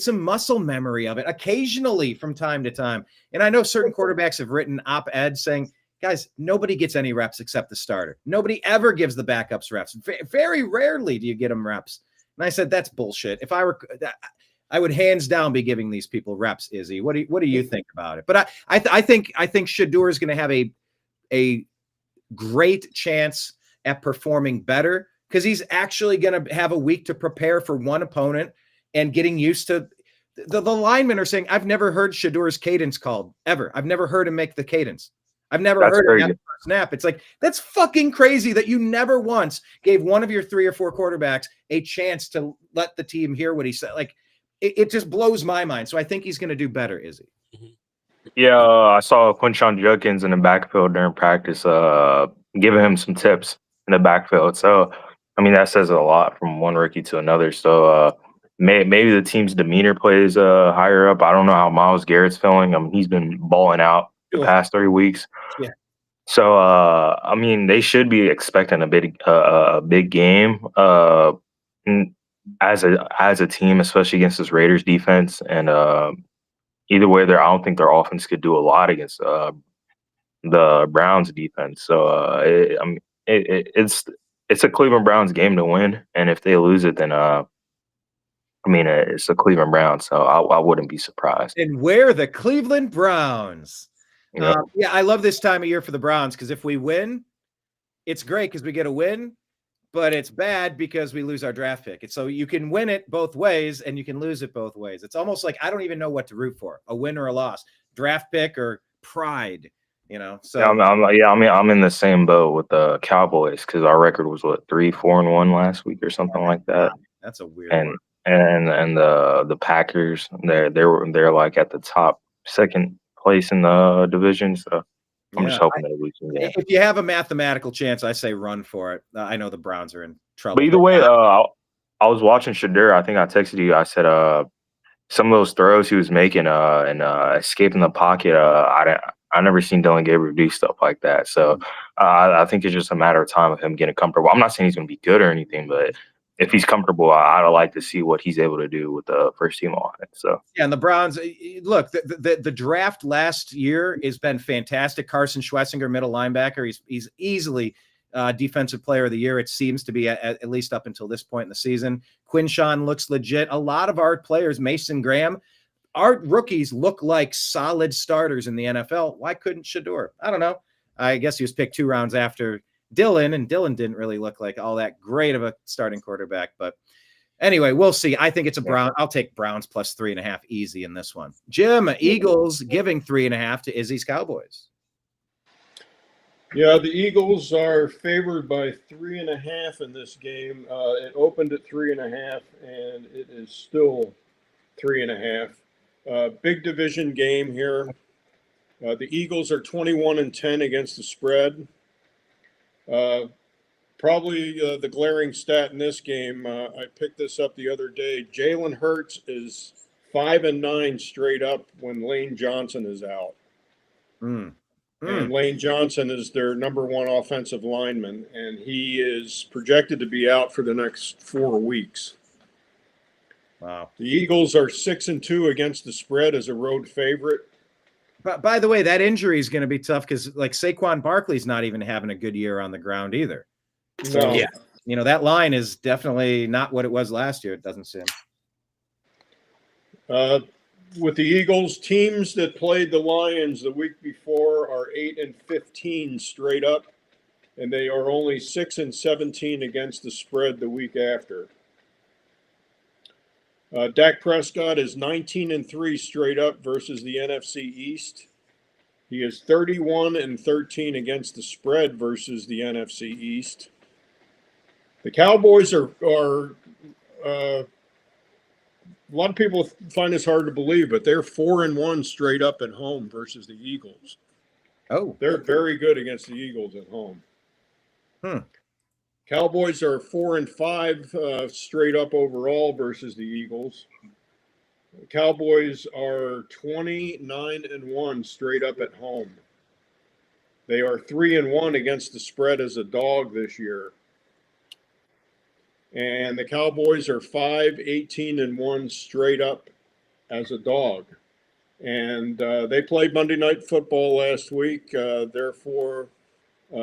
some muscle memory of it occasionally from time to time? And I know certain quarterbacks have written op-eds saying, guys, nobody gets any reps except the starter. Nobody ever gives the backups reps. Very rarely do you get them reps. And I said, that's bullshit. If I were, I would hands down be giving these people reps, Izzy. What do you think about it? But I think Shadur is going to have a great chance at performing better because he's actually going to have a week to prepare for one opponent and getting used to the linemen are saying, I've never heard Shadur's cadence called ever. I've never heard him make the cadence. I've never heard him have a snap. It's like, that's fucking crazy that you never once gave one of your 3 or 4 quarterbacks a chance to let the team hear what he said. Like, it just blows my mind. So I think he's going to do better, Izzy. Yeah, I saw Quinshon Judkins in the backfield during practice, giving him some tips in the backfield. So, I mean, that says a lot from one rookie to another. So, maybe the team's demeanor plays higher up. I don't know how Myles Garrett's feeling. I mean, he's been balling out the past 3 weeks. Yeah. So, I mean, they should be expecting a big game as a team, especially against this Raiders defense. And either way, I don't think their offense could do a lot against the Browns defense. So, it's a Cleveland Browns game to win, and if they lose it, then I mean, it's the Cleveland Browns, so I wouldn't be surprised. And we're the Cleveland Browns. Yep. Yeah, I love this time of year for the Browns because if we win, it's great because we get a win, but it's bad because we lose our draft pick. So you can win it both ways and you can lose it both ways. It's almost like I don't even know what to root for, a win or a loss, draft pick or pride, you know? So yeah, I'm in the same boat with the Cowboys because our record was 3-4-1 last week or something like that. That's a weird and one. and the Packers, they're like at the top, second place in the division. So I'm just hoping they lose some games. If you have a mathematical chance, I say run for it. I know the Browns are in trouble. But either way, I was watching Shadur. I think I texted you. I said some of those throws he was making and escaping the pocket. I never seen Dylan Gabriel do stuff like that. So I think it's just a matter of time of him getting comfortable. I'm not saying he's going to be good or anything, but if he's comfortable, I'd like to see what he's able to do with the first team offense. So yeah, and the Browns, look, the draft last year has been fantastic. Carson Schwessinger, middle linebacker, he's easily defensive player of the year. It seems to be at least up until this point in the season. Quinshon looks legit. A lot of our players, Mason Graham, our rookies look like solid starters in the NFL. Why couldn't Shadur? I don't know. I guess he was picked 2 rounds after Dylan, and Dylan didn't really look like all that great of a starting quarterback. But anyway, we'll see. I think it's a Brown. I'll take Browns plus 3.5 easy in this one. Jim, Eagles giving 3.5 to Izzy's Cowboys. Yeah, the Eagles are favored by 3.5 in this game. It opened at 3.5, and it is still 3.5. Big division game here. The Eagles are 21-10 against the spread. Probably the glaring stat in this game, I picked this up the other day. Jalen Hurts is 5-9 straight up when Lane Johnson is out. And Lane Johnson is their number 1 offensive lineman, and he is projected to be out for the next 4 weeks. Wow. The Eagles are 6-2 against the spread as a road favorite. But by the way, that injury is going to be tough because like Saquon Barkley's not even having a good year on the ground either. So, No. you know, that line is definitely not what it was last year. It doesn't seem. With the Eagles, teams that played the Lions the week before are 8-15 straight up, and they are only 6-17 against the spread the week after. Dak Prescott is 19-3 straight up versus the NFC East. He is 31-13 against the spread versus the NFC East. The Cowboys are a lot of people find this hard to believe, but they're 4-1 straight up at home versus the Eagles. Oh, They're very good against the Eagles at home. Cowboys are 4-5 straight up overall versus the Eagles. The Cowboys are 29-1 straight up at home. They are 3-1 against the spread as a dog this year. And the Cowboys are 5-18-1 straight up as a dog. And they played Monday Night Football last week. Therefore, they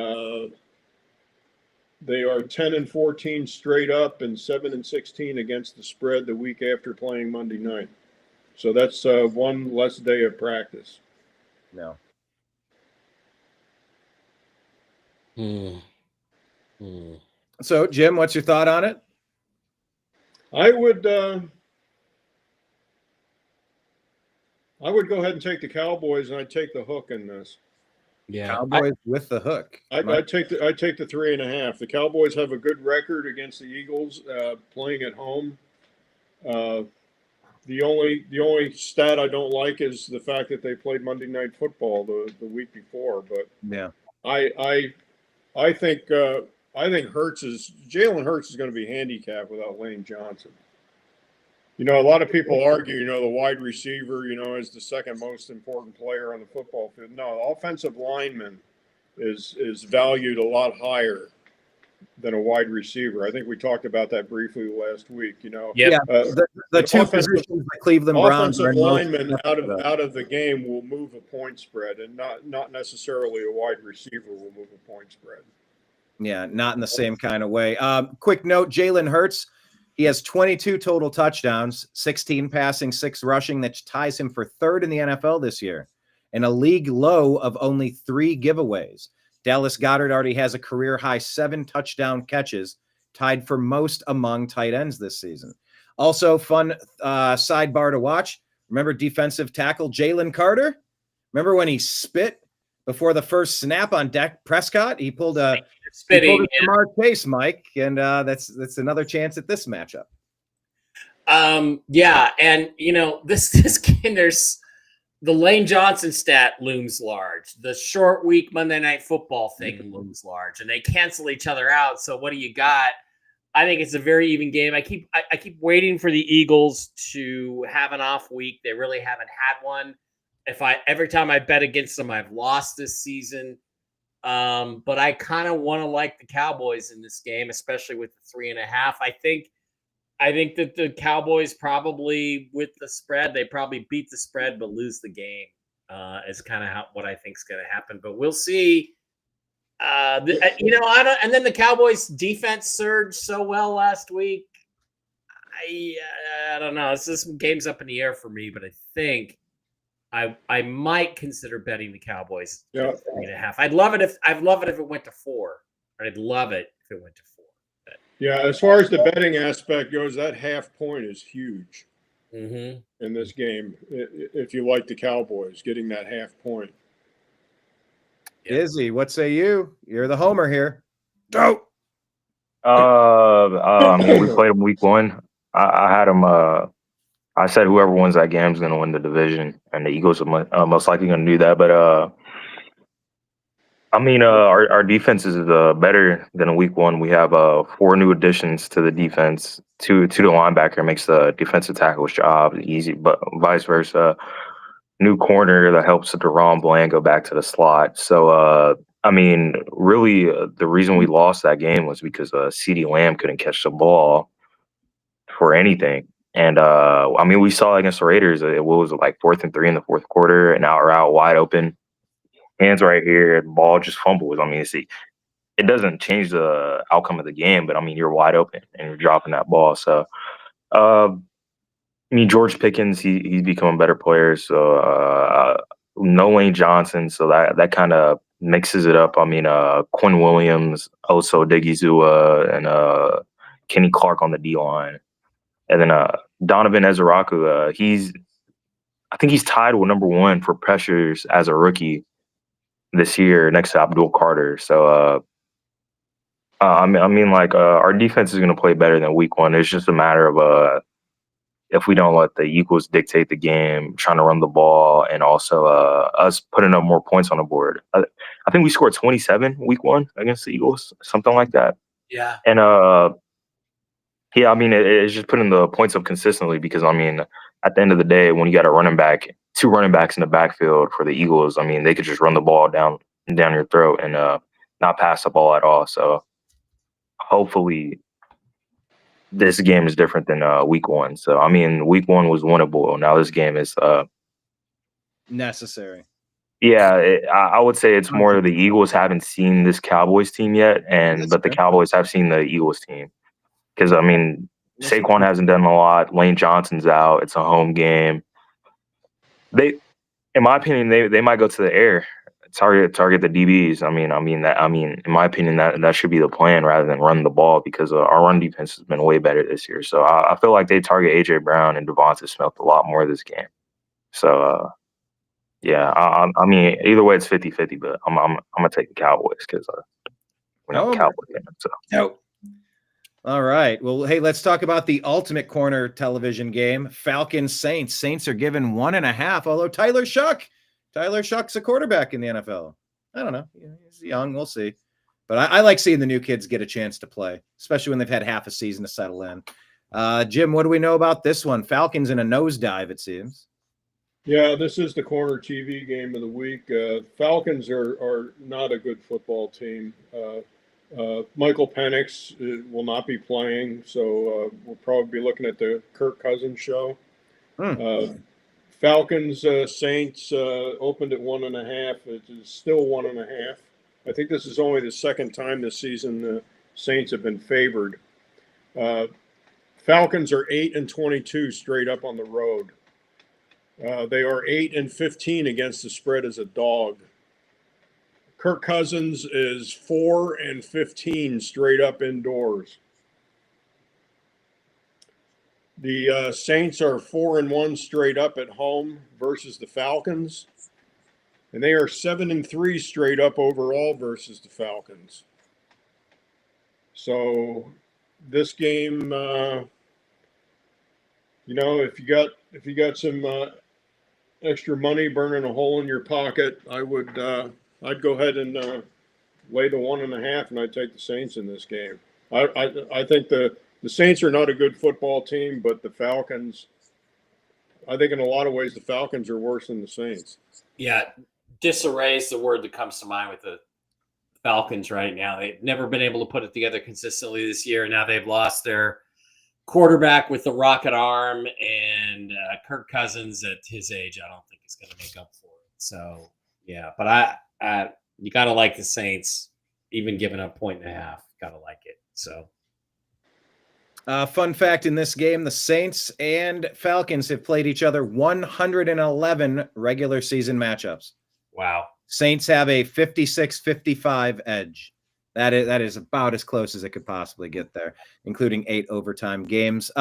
are 10-14 straight up and 7-16 against the spread the week after playing Monday night. So that's one less day of practice. no. So, Jim, what's your thought on it? I would go ahead and take the Cowboys, and I'd take the hook in this. Yeah, Cowboys with the hook. I'd take the 3.5. The Cowboys have a good record against the Eagles playing at home. The only stat I don't like is the fact that they played Monday Night Football the week before. But Yeah. I think Jalen Hurts is going to be handicapped without Lane Johnson. You know, a lot of people argue, you know, the wide receiver, you know, is the second most important player on the football field. No, the offensive lineman is valued a lot higher than a wide receiver. I think we talked about that briefly last week. You know, Yep. The two positions the Cleveland Browns offensive are lineman out of the game will move a point spread, and not necessarily a wide receiver will move a point spread. Yeah, not in the same kind of way. Quick note: Jalen Hurts. He has 22 total touchdowns, 16 passing, 6 rushing. That ties him for third in the NFL this year, and a league low of only 3 giveaways. Dallas Goedert already has a career high 7 touchdown catches, tied for most among tight ends this season. Also, fun sidebar to watch. Remember defensive tackle Jalen Carter? Remember when he spit before the first snap on Dak Prescott? He pulled a spitting. Jamar Chase, Mike, and that's another chance at this matchup. Yeah, and you know this game, there's the Lane Johnson stat looms large. The short week Monday Night Football thing looms large, and they cancel each other out. So what do you got? I think it's a very even game. I keep waiting for the Eagles to have an off week. They really haven't had one. Every time I bet against them, I've lost this season. But I kind of want to like the Cowboys in this game, especially with the 3.5. I think that the Cowboys probably with the spread, they probably beat the spread but lose the game. Is kind of what I think is going to happen. But we'll see. And then the Cowboys defense surged so well last week. I don't know. This game's up in the air for me, but I think I might consider betting the Cowboys. Yeah. 3.5. I'd love it if it went to 4. I'd love it if it went to 4. But. Yeah, as far as the betting aspect goes, that half point is huge in this game. If you like the Cowboys, getting that half point. Izzy, what say you? You're the homer here. Go. I mean, we played them week 1. I had them. I said whoever wins that game is going to win the division, and the Eagles are most likely going to do that. But I mean, our defense is better than week 1. We have 4 new additions to the defense. To the linebacker makes the defensive tackle's job easy, but vice versa. New corner that helps Deron Bland go back to the slot. So, I mean, really, the reason we lost that game was because CeeDee Lamb couldn't catch the ball for anything. And, I mean, we saw against the Raiders, it was like 4th and 3 in the 4th quarter, and out wide open. Hands right here, the ball just fumbles. I mean, it doesn't change the outcome of the game, but, I mean, you're wide open and you're dropping that ball. So, I mean, George Pickens, he's become a better player. So no Lane Johnson, so that kind of mixes it up. I mean, Quinn Williams, also Digizua, and Kenny Clark on the D line, and then Donovan Ezeraku. I think he's tied with number 1 for pressures as a rookie this year next to Abdul Carter. So our defense is going to play better than week one. It's just a matter of if we don't let the Eagles dictate the game, trying to run the ball, and also us putting up more points on the board. I think we scored 27 week one against the Eagles, something like that. Yeah. And yeah, I mean, it's just putting the points up consistently because, I mean, at the end of the day, when you got a running back, two running backs in the backfield for the Eagles, I mean, they could just run the ball down your throat and not pass the ball at all. So hopefully this game is different than week one. So, I mean, week one was winnable. Now this game is necessary. Yeah, I would say it's more the Eagles haven't seen this Cowboys team yet, but the Cowboys have seen the Eagles team. Because, I mean, Saquon hasn't done a lot. Lane Johnson's out. It's a home game. In my opinion, they might go to the air, target the DBs. In my opinion, that should be the plan rather than run the ball because our run defense has been way better this year. So I feel like they target AJ Brown and Devonta Smith a lot more this game. So yeah, I mean, either way, it's 50-50, but I'm gonna take the Cowboys because we're not Cowboys fans. So. Nope. All right. Well, hey, let's talk about the ultimate corner television game. Falcons Saints. Saints are given 1.5. Although Tyler Shuck's a quarterback in the NFL. I don't know. He's young. We'll see. But I like seeing the new kids get a chance to play, especially when they've had half a season to settle in. Jim, what do we know about this one? Falcons in a nosedive, it seems. Yeah, this is the corner TV game of the week. Falcons are not a good football team. Michael Penix will not be playing, so we'll probably be looking at the Kirk Cousins show. Falcons Saints opened at 1.5. It is still 1.5. I think this is only the second time this season the Saints have been favored. Falcons are 8-22 straight up on the road. They are 8-15 against the spread as a dog. Kirk Cousins is 4-15 straight up indoors. The Saints are 4-1 straight up at home versus the Falcons, and they are 7-3 straight up overall versus the Falcons. So this game, if you got some extra money burning a hole in your pocket, I'd go ahead and lay the 1.5, and I'd take the Saints in this game. I think the Saints are not a good football team, but the Falcons, I think in a lot of ways the Falcons are worse than the Saints. Yeah, disarray is the word that comes to mind with the Falcons right now. They've never been able to put it together consistently this year. Now they've lost their quarterback with the rocket arm, and Kirk Cousins at his age, I don't think is going to make up for it. So yeah, but you got to like the Saints, even given a 1.5. Got to like it. So. Fun fact in this game, the Saints and Falcons have played each other 111 regular season matchups. Wow. Saints have a 56-55 edge. That is about as close as it could possibly get there, including 8 overtime games.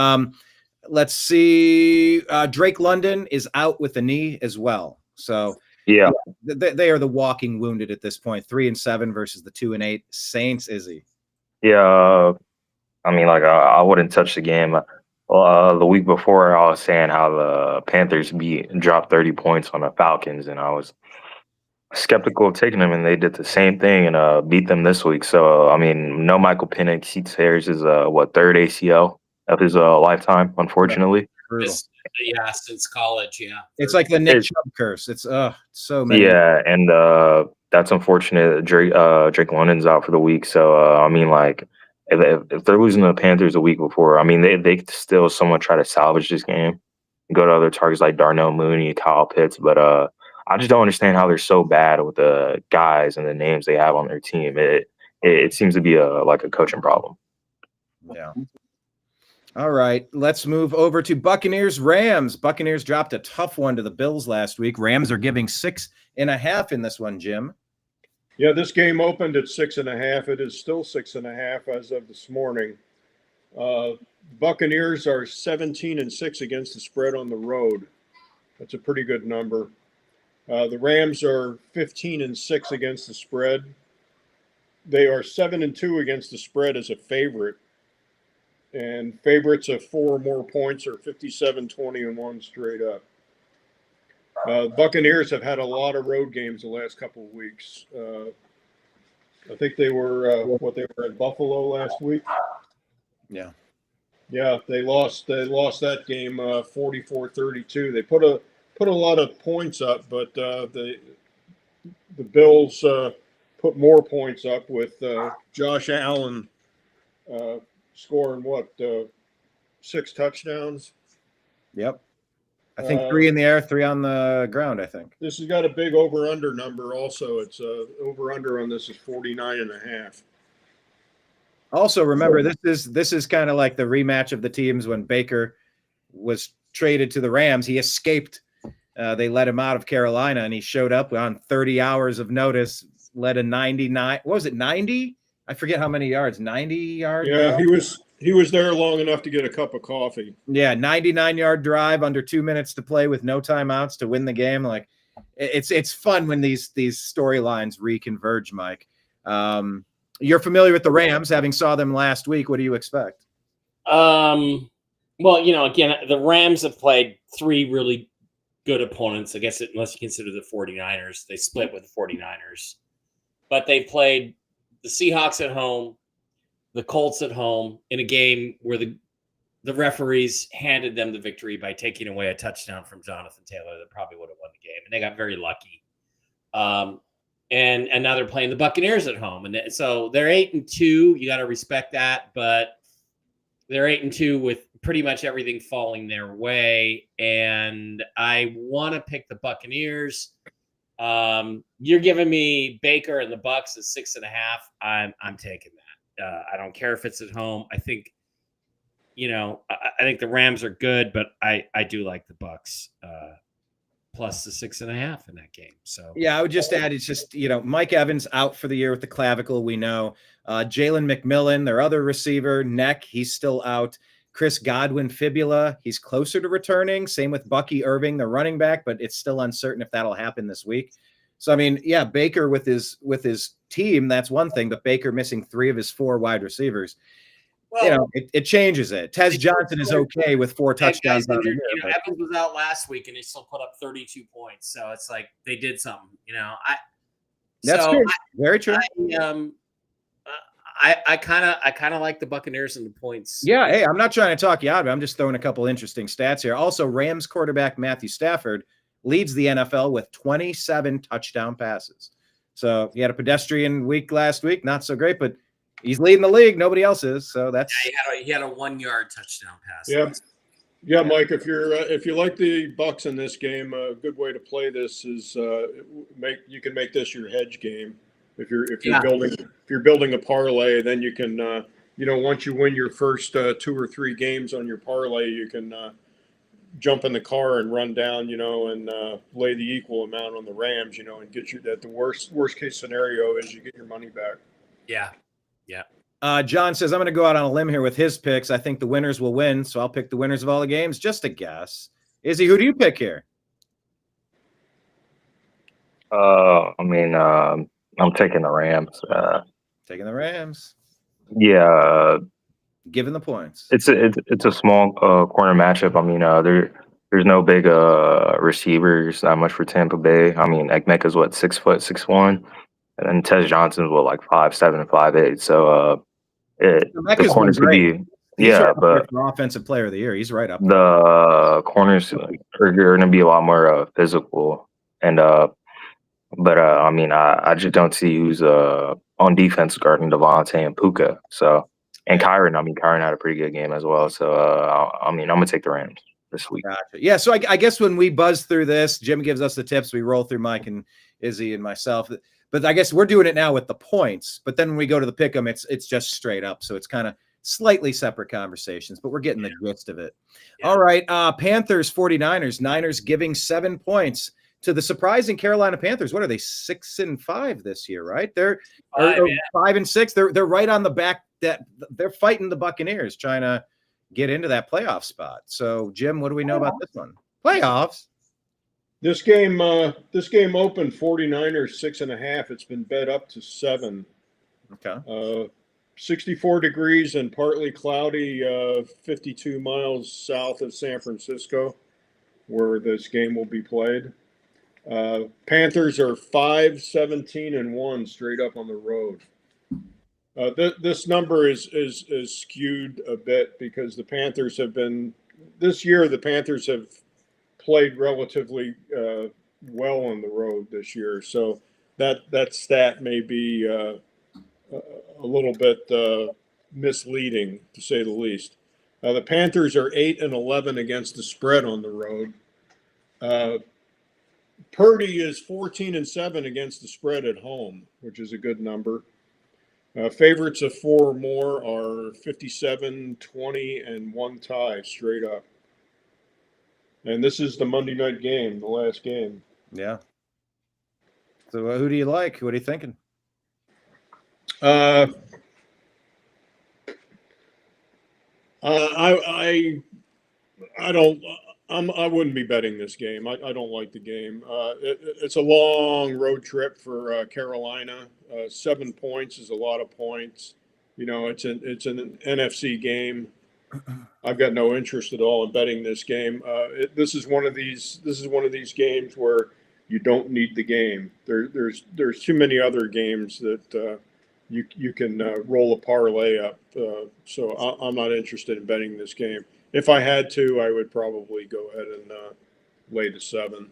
Let's see. Drake London is out with a knee as well. So yeah, they are the walking wounded at this point. 3-7 versus the 2-8 Saints. Izzy. Yeah. I mean, like, I wouldn't touch the game. The week before, I was saying how the Panthers dropped 30 points on the Falcons, and I was skeptical of taking them, and they did the same thing and beat them this week. So, I mean, no Michael Penix. He tears his, third ACL of his lifetime, unfortunately. Yeah, since college, yeah. It's like the Nick Chubb curse. It's so many. Yeah, and that's unfortunate. Drake London's out for the week. So, I mean, like, if they're losing the Panthers a week before, I mean, they could still somewhat try to salvage this game and go to other targets like Darnell Mooney, Kyle Pitts. But I just don't understand how they're so bad with the guys and the names they have on their team. It seems to be a coaching problem. Yeah. All right, let's move over to Buccaneers Rams. Buccaneers dropped a tough one to the Bills last week. Rams are giving 6.5 in this one, Jim. Yeah, this game opened at 6.5. It is still 6.5 as of this morning. Buccaneers are 17-6 against the spread on the road. That's a pretty good number. The Rams are 15-6 against the spread. They are 7-2 against the spread as a favorite. And favorites of 4 or more points are 57-20-1 straight up. Buccaneers have had a lot of road games the last couple of weeks. I think they were they were at Buffalo last week. Yeah. Yeah, they lost that game 44-32. They put a lot of points up, but the Bills put more points up with Josh Allen scoring 6 touchdowns. Yep. I think 3 in the air, 3 on the ground, I think. This has got a big over-under number also. It's over-under on this is 49.5. Also, remember, this is kind of like the rematch of the teams when Baker was traded to the Rams. He escaped. They let him out of Carolina, and he showed up on 30 hours of notice, led a 99. What was it, 90? I forget how many yards. 90 yards? Yeah, he was there long enough to get a cup of coffee. Yeah, 99-yard drive under 2 minutes to play with no timeouts to win the game. Like, it's fun when these storylines reconverge, Mike. You're familiar with the Rams, having saw them last week. What do you expect? Well, again, the Rams have played 3 really good opponents, I guess, unless you consider the 49ers. They split with the 49ers. But they've played the Seahawks at home, the Colts at home, in a game where the referees handed them the victory by taking away a touchdown from Jonathan Taylor that probably would have won the game. And they got very lucky. And now they're playing the Buccaneers at home. And so they're 8-2. You got to respect that. But they're 8-2 with pretty much everything falling their way. And I want to pick the Buccaneers. You're giving me Baker and the Bucs at 6.5. I'm taking that. I don't care if it's at home. I think, I think the Rams are good, but I do like the Bucs plus the 6.5 in that game. So yeah, I would just add, it's just, Mike Evans out for the year with the clavicle. We know Jalen McMillan, their other receiver, neck, he's still out. Chris Godwin, fibula, he's closer to returning. Same with Bucky Irving, the running back, but it's still uncertain if that'll happen this week. So, I mean, yeah, Baker with his team, that's one thing, but Baker missing 3 of his 4 wide receivers, well, it changes it. Tez Johnson is okay with 4 touchdowns. Evans was out last week and he still put up 32 points. So it's like they did something, That's true. Very true. I kind of like the Buccaneers and the points. Yeah, hey, I'm not trying to talk you out of it. I'm just throwing a couple interesting stats here. Also, Rams quarterback Matthew Stafford leads the NFL with 27 touchdown passes. So he had a pedestrian week last week, not so great, but he's leading the league. Nobody else is. So that's he had a 1-yard touchdown pass. Yeah, Mike. If you like the Bucs in this game, a good way to play this is you can make this your hedge game. If you're building a parlay, then you can once you win your first 2 or 3 games on your parlay, you can jump in the car and run down, and lay the equal amount on the Rams, and get you that. The worst case scenario is you get your money back. Yeah. John says, I'm going to go out on a limb here with his picks. I think the winners will win, so I'll pick the winners of all the games. Just a guess. Izzy, who do you pick here? I'm taking the Rams. Taking the Rams. Yeah. Given the points. It's a small corner matchup. I mean, there's no big receivers, not much for Tampa Bay. I mean, Ekmeka's 6 foot 6'1", and then Tez Johnson's 5'7" and 5'8". So the corners could be but for offensive player of the year, he's right up. The corners are going to be a lot more physical, and I just don't see who's on defense guarding Devontae and Puka. So. And Kyron, Kyron had a pretty good game as well. So, I'm going to take the Rams this week. Gotcha. Yeah, so I guess when we buzz through this, Jim gives us the tips. We roll through Mike and Izzy and myself. But I guess we're doing it now with the points. But then when we go to the pick 'em, it's just straight up. So it's kind of slightly separate conversations, but we're getting the gist of it. Yeah. All right, Panthers, 49ers. Niners giving 7 points to the surprising Carolina Panthers. What are they, 6-5 this year, right? They're 5-6. They're right on the back. That they're fighting the Buccaneers, trying to get into that playoff spot. So, Jim, what do we know about this one? Playoffs? This game opened 49ers 6.5. It's been bet up to 7. Okay. 64 degrees and partly cloudy, 52 miles south of San Francisco, where this game will be played. Panthers are 5-17-1 straight up on the road. This number is skewed a bit because the Panthers have been this year. The Panthers have played relatively well on the road this year, so that stat may be a little bit misleading, to say the least. The Panthers are 8-11 against the spread on the road. Purdy is 14-7 against the spread at home, which is a good number. Favorites of 4 or more are 57, 20, and 1 tie straight up. And this is the Monday night game, the last game. Yeah. So who do you like? What are you thinking? I wouldn't be betting this game. I don't like the game. It's a long road trip for Carolina. 7 points is a lot of points. You know, it's an NFC game. I've got no interest at all in betting this game. This is one of these games where you don't need the game. There's too many other games that you can roll a parlay up. So I'm not interested in betting this game. If I had to, I would probably go ahead and lay the 7.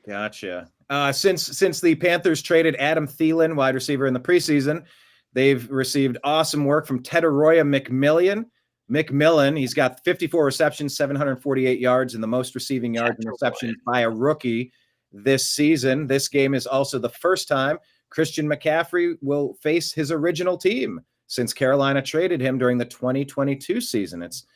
Gotcha. Since the Panthers traded Adam Thielen, wide receiver, in the preseason, they've received awesome work from Tedoroya McMillan. He's got 54 receptions, 748 yards, and the most receiving yards and receptions by a rookie this season. This game is also the first time Christian McCaffrey will face his original team since Carolina traded him during the 2022 season. It's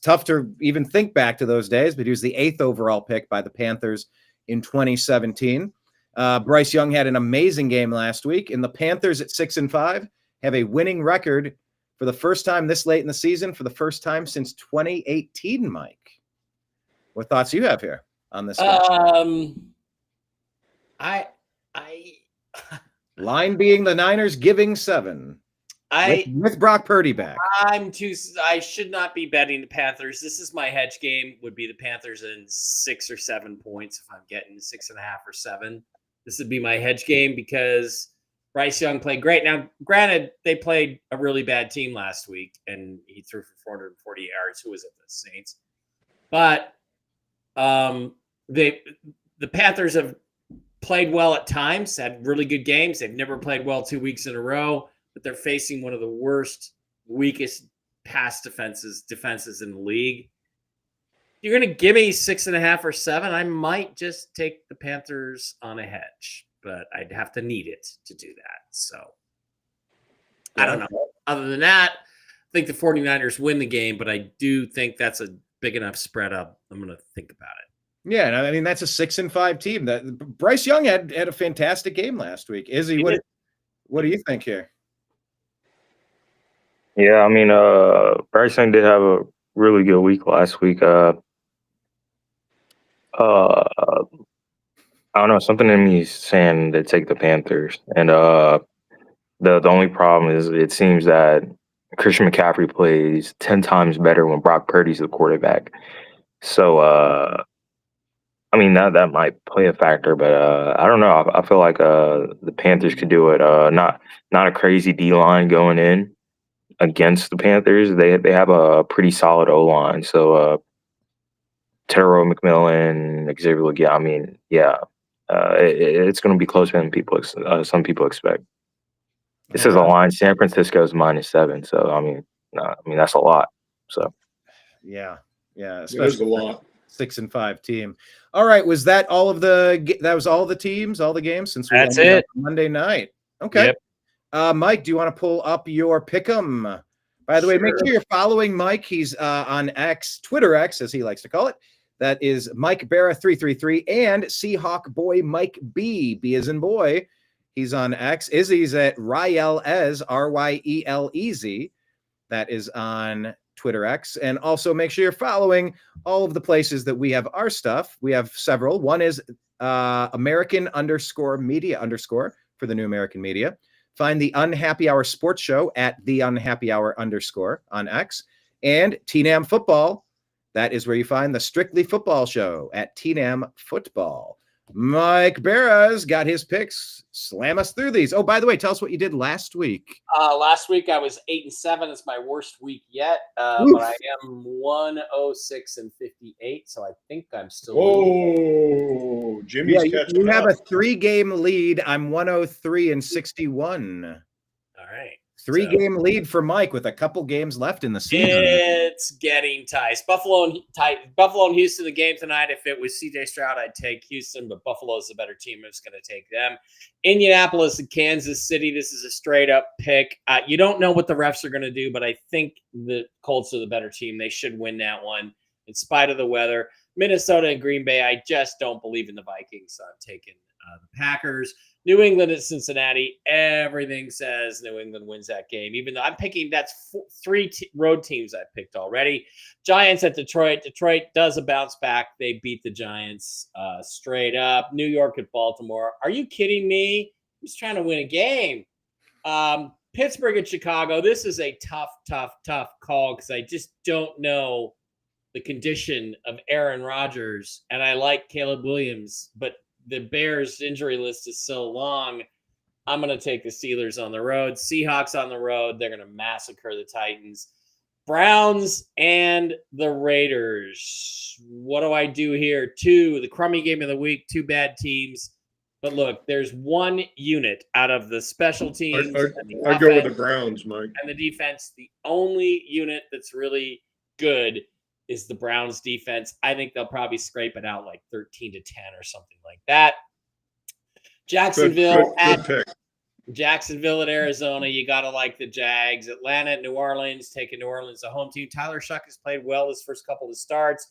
tough to even think back to those days, but he was the 8th overall pick by the Panthers in 2017. Bryce Young had an amazing game last week, and the Panthers at 6-5 have a winning record for the first time this late in the season, for the first time since 2018. Mike, what thoughts do you have here on this game? I Line being the Niners giving 7. With Brock Purdy back. I should not be betting the Panthers. This is my hedge game. Would be the Panthers in 6 or 7 points if I'm getting 6.5 or 7. This would be my hedge game because Bryce Young played great. Now, granted, they played a really bad team last week, and he threw for 440 yards. Who was it? The Saints. But the Panthers have played well at times, had really good games. They've never played well 2 weeks in a row. But they're facing one of the worst, weakest pass defenses in the league. You're going to give me 6.5 or 7. I might just take the Panthers on a hedge, but I'd have to need it to do that. So I don't know. Other than that, I think the 49ers win the game, but I do think that's a big enough spread up. I'm going to think about it. Yeah, and I mean that's a 6-5 team. That Bryce Young had a fantastic game last week. Izzy, what do you think here? Yeah, I mean, Bryce Young did have a really good week last week. I don't know, something in me is saying to take the Panthers, and the only problem is it seems that Christian McCaffrey plays 10 times better when Brock Purdy's the quarterback. So, I mean that might play a factor, but I don't know. I feel like the Panthers could do it. Not a crazy D line going in against the Panthers. They have a pretty solid O line. So Tedoroya McMillan, Xavier Leggett. I mean, yeah, it's going to be closer than some people expect. This is a line. San Francisco's -7. So I mean that's a lot. So yeah, especially a lot. 6-5 team. All right, was that all of that was all the teams, all the games since we That's it. Monday night? Okay. Yep. Mike, do you want to pull up your pick'em? By the way, make sure you're following Mike. He's on X, Twitter X, as he likes to call it. That is Mike Barra 333 and Seahawk Boy Mike B. B as in boy. He's on X. Izzy's at Ryelez, Ryelez. That is on Twitter X. And also make sure you're following all of the places that we have our stuff. We have several. One is American_media_ for the New American Media. Find the Unhappy Hour Sports Show at the Unhappy Hour _ on X. And TNAM Football. That is where you find the Strictly Football Show at TNAM Football. Mike Barra's got his picks. Slam us through these. Oh, by the way, tell us what you did last week. Last week I was 8-7. It's my worst week yet, but I am 106-58. So I think I'm still. Whoa, Jimmy's catching you have up. a 3-game lead. I'm 103-61. All right. 3-game lead for Mike with a couple games left in the season. It's getting tight. Buffalo and Houston, the game tonight. If it was CJ Stroud, I'd take Houston, but Buffalo's the better team. I'm just going to take them. Indianapolis and Kansas City. This is a straight up pick. You don't know what the refs are going to do, but I think the Colts are the better team. They should win that one in spite of the weather. Minnesota and Green Bay. I just don't believe in the Vikings, so I'm taking the Packers. New England at Cincinnati. Everything says New England wins that game, even though I'm picking that's 3 road teams I picked already. Giants at Detroit. Detroit does a bounce back. They beat the Giants straight up. New York at Baltimore. Are you kidding me? I'm just trying to win a game. Pittsburgh at Chicago. This is a tough call because I just don't know the condition of Aaron Rodgers, and I like Caleb Williams, but the Bears injury list is so long. I'm going to take the Steelers on the road. Seahawks on the road. They're going to massacre the Titans. Browns and the Raiders. What do I do here? The crummy game of the week, 2 bad teams. But look, there's one unit out of the special teams. I go with the Browns, Mike. And the defense. The only unit that's really good is the Browns defense. I think they'll probably scrape it out like 13-10 or something like that. Jacksonville good Jacksonville at Arizona. You got to like the Jags. Atlanta at New Orleans, taking New Orleans a home team. Tyler Shuck has played well his first couple of starts.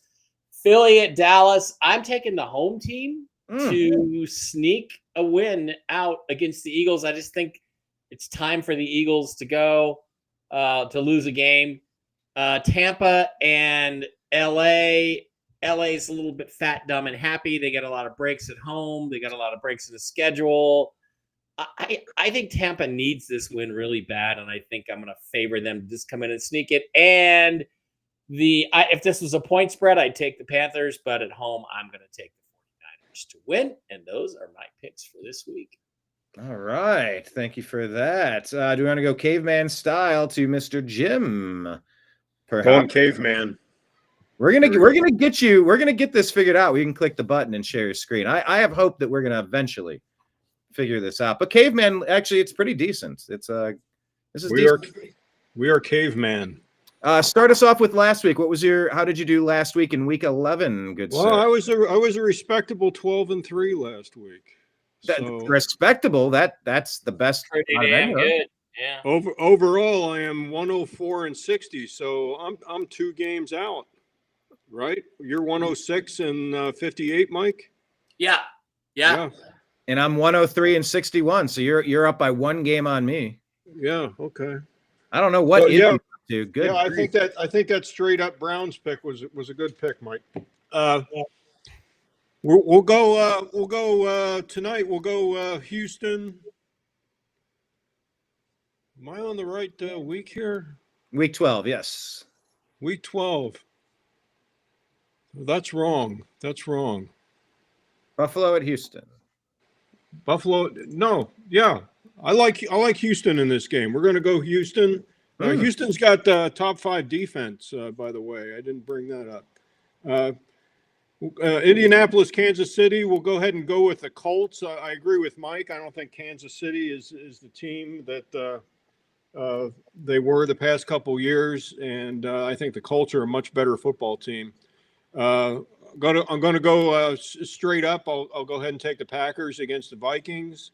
Philly at Dallas. I'm taking the home team to sneak a win out against the Eagles. I just think it's time for the Eagles to go to lose a game. Tampa and LA. LA's a little bit fat, dumb, and happy. They get a lot of breaks at home. They got a lot of breaks in the schedule. I think Tampa needs this win really bad, and I think I'm going to favor them to just come in and sneak it. And if this was a point spread, I'd take the Panthers, but at home, I'm going to take the 49ers to win, and those are my picks for this week. All right. Thank you for that. Do we want to go caveman style to Mr. Jim? Going caveman. We're gonna get this figured out. We can click the button and share your screen. I have hope that we're gonna eventually figure this out. But caveman, actually, it's pretty decent. We are caveman. Start us off with last week. How did you do last week in week 11? Good. Well, sir? I was a respectable 12-3 last week. Respectable. That's the best. Pretty damn good. Yeah. Overall, I am 104-60, so I'm 2 games out. Right? You're 106-58, Mike. Yeah. And I'm 103-61, so you're up by 1 game on me. Yeah. Okay. I don't know what you do. Good. Yeah, I think that straight up Browns pick was a good pick, Mike. We'll go tonight. We'll go Houston. Am I on the right week here? Week 12, yes. Week 12. That's wrong. Buffalo at Houston. Buffalo. No. Yeah. I like Houston in this game. We're going to go Houston. Houston's got top 5 defense, by the way. I didn't bring that up. Indianapolis, Kansas City. We'll go ahead and go with the Colts. I agree with Mike. I don't think Kansas City is the team that they were the past couple years, and I think the Colts are a much better football team. I'm going to go straight up. I'll go ahead and take the Packers against the Vikings.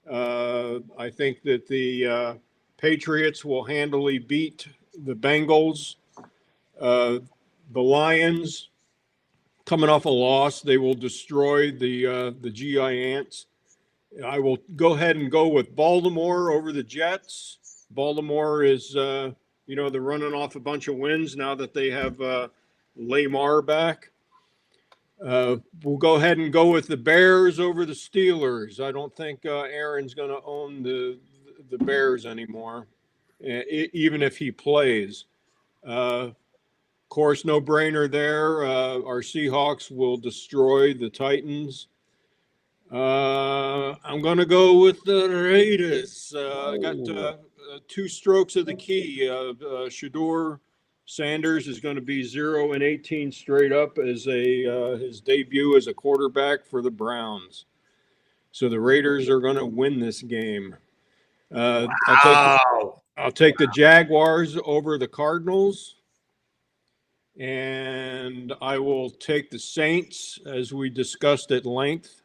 I think that the Patriots will handily beat the Bengals. The Lions, coming off a loss, they will destroy the Giants. I will go ahead and go with Baltimore over the Jets. Baltimore is, You know, they're running off a bunch of wins now that they have Lamar back. We'll go ahead and go with the Bears over the Steelers. I don't think Aaron's going to own the Bears anymore, even if he plays. Of course, no brainer there. Our Seahawks will destroy the Titans. I'm going to go with the Raiders. I got 2 strokes of the key. Shador Sanders is going to be 0-18 straight up as his debut as a quarterback for the Browns. So the Raiders are going to win this game. I'll take the Jaguars over the Cardinals. And I will take the Saints, as we discussed at length.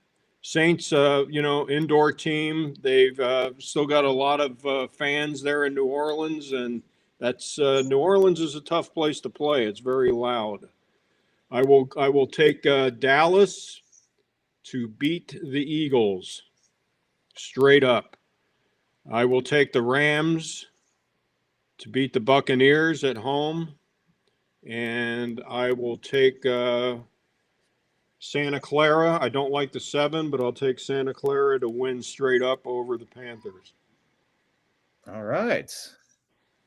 Saints, indoor team. They've still got a lot of fans there in New Orleans, and that's New Orleans is a tough place to play. It's very loud. I will take Dallas to beat the Eagles straight up. I will take the Rams to beat the Buccaneers at home, and I will take Santa Clara. I don't like the 7, but I'll take Santa Clara to win straight up over the Panthers. All right.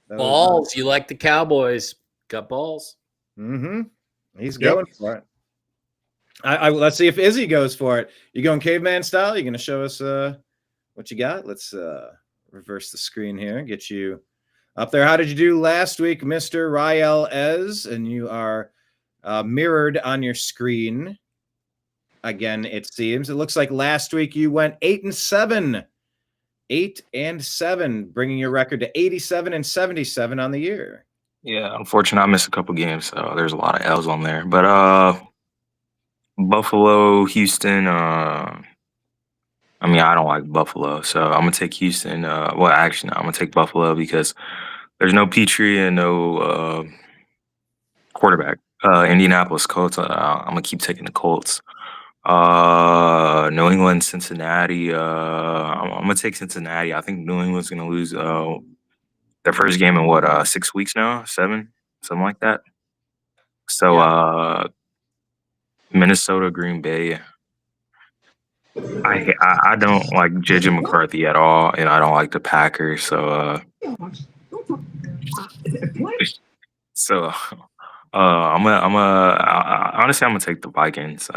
Balls. You like the Cowboys. Got balls. Mm-hmm. He's going for it. Let's see if Izzy goes for it. You going caveman style? You going to show us what you got? Let's reverse the screen here. Get you up there. How did you do last week, Mr. Rael Ez? And you are mirrored on your screen. Again, it seems. It looks like last week you went 8-7. 8-7, bringing your record to 87-77 on the year. Yeah, unfortunately, I missed a couple games, so there's a lot of L's on there. But Buffalo, Houston. I don't like Buffalo, so I'm gonna take Houston. I'm gonna take Buffalo because there's no Petrie and no quarterback. Indianapolis Colts. I'm gonna keep taking the Colts. New England, Cincinnati. I'm gonna take Cincinnati. I think New England's gonna lose their first game in 6 weeks now, 7, something like that. So Minnesota, Green Bay. I don't like JJ McCarthy at all, and I don't like the Packers. So honestly, I'm gonna take the Vikings.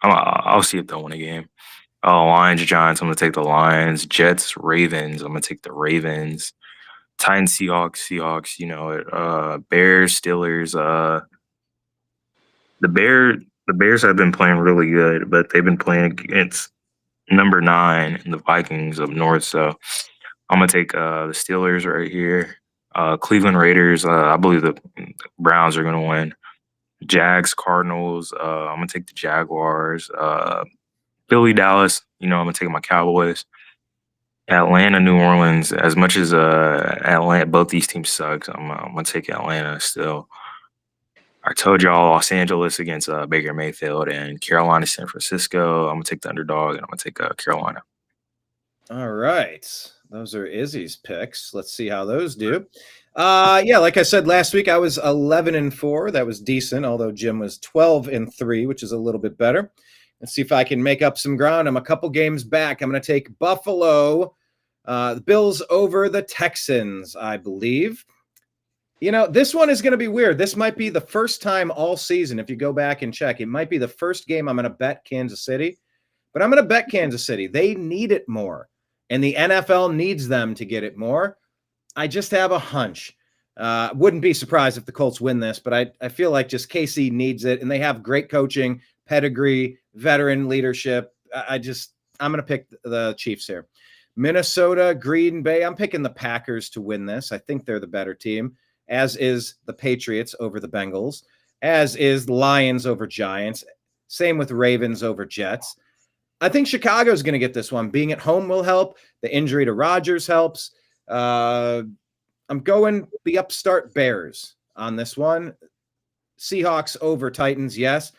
I'll see if they'll win a game. Lions, Giants. I'm gonna take the Lions. Jets, Ravens. I'm gonna take the Ravens. Titans, Seahawks. You know it. Bears, Steelers. The Bears have been playing really good, but they've been playing against number 9 in the Vikings up north. So I'm gonna take the Steelers right here. Cleveland Raiders. I believe the Browns are gonna win. Jags, Cardinals. I'm gonna take the Jaguars. Philly, Dallas. I'm gonna take my Cowboys. Atlanta, New Orleans. As much as Atlanta, both these teams suck. I'm gonna take Atlanta still. I told y'all Los Angeles against Baker Mayfield, and Carolina, San Francisco. I'm gonna take the underdog, and I'm gonna take Carolina. All right, those are Izzy's picks. Let's see how those do. Like I said last week, I was 11-4. That was decent, although Jim was 12-3, which is a little bit better. Let's see if I can make up some ground. I'm a couple games back. I'm going to take Buffalo, the Bills over the Texans, I believe. This one is going to be weird. This might be the first time all season, if you go back and check. It might be the first game I'm going to bet Kansas City, but I'm going to bet Kansas City. They need it more, and the NFL needs them to get it more. I just have a hunch. Wouldn't be surprised if the Colts win this, but I feel like just KC needs it, and they have great coaching, pedigree, veteran leadership. I'm going to pick the Chiefs here. Minnesota, Green Bay. I'm picking the Packers to win this. I think they're the better team, as is the Patriots over the Bengals, as is the Lions over Giants. Same with Ravens over Jets. I think Chicago's going to get this one. Being at home will help. The injury to Rodgers helps. I'm going the upstart Bears on this one. Seahawks over Titans, yes.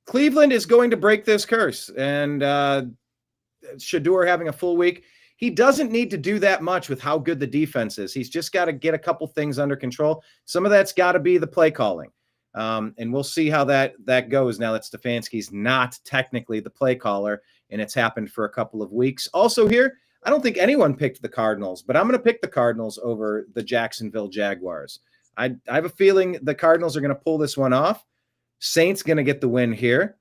Cleveland is going to break this curse, and Shador having a full week, he doesn't need to do that much with how good the defense is. He's just got to get a couple things under control. Some of that's got to be the play calling. And we'll see how that goes now that Stefanski's not technically the play caller, and it's happened for a couple of weeks. Also here, I don't think anyone picked the Cardinals, but I'm going to pick the Cardinals over the Jacksonville Jaguars. I have a feeling the Cardinals are going to pull this one off. Saints going to get the win here.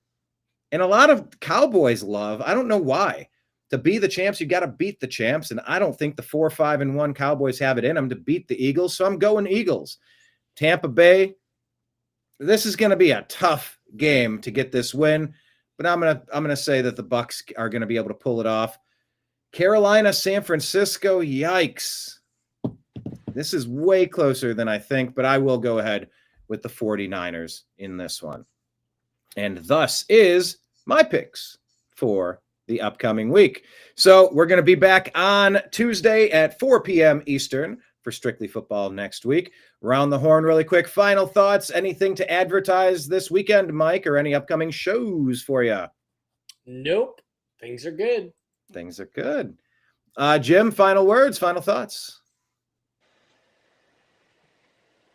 And a lot of Cowboys love, I don't know why. To be the champs, you got to beat the champs. And I don't think the 4-5-1 Cowboys have it in them to beat the Eagles. So I'm going Eagles. Tampa Bay, this is going to be a tough game to get this win. But I'm gonna say that the Bucs are going to be able to pull it off. Carolina, San Francisco, yikes. This is way closer than I think, but I will go ahead with the 49ers in this one. And thus is my picks for the upcoming week. So we're going to be back on Tuesday at 4 p.m. Eastern for Strictly Football next week. Round the horn really quick. Final thoughts, anything to advertise this weekend, Mike, or any upcoming shows for you? Nope. Things are good. Things are good. Jim, final words, final thoughts.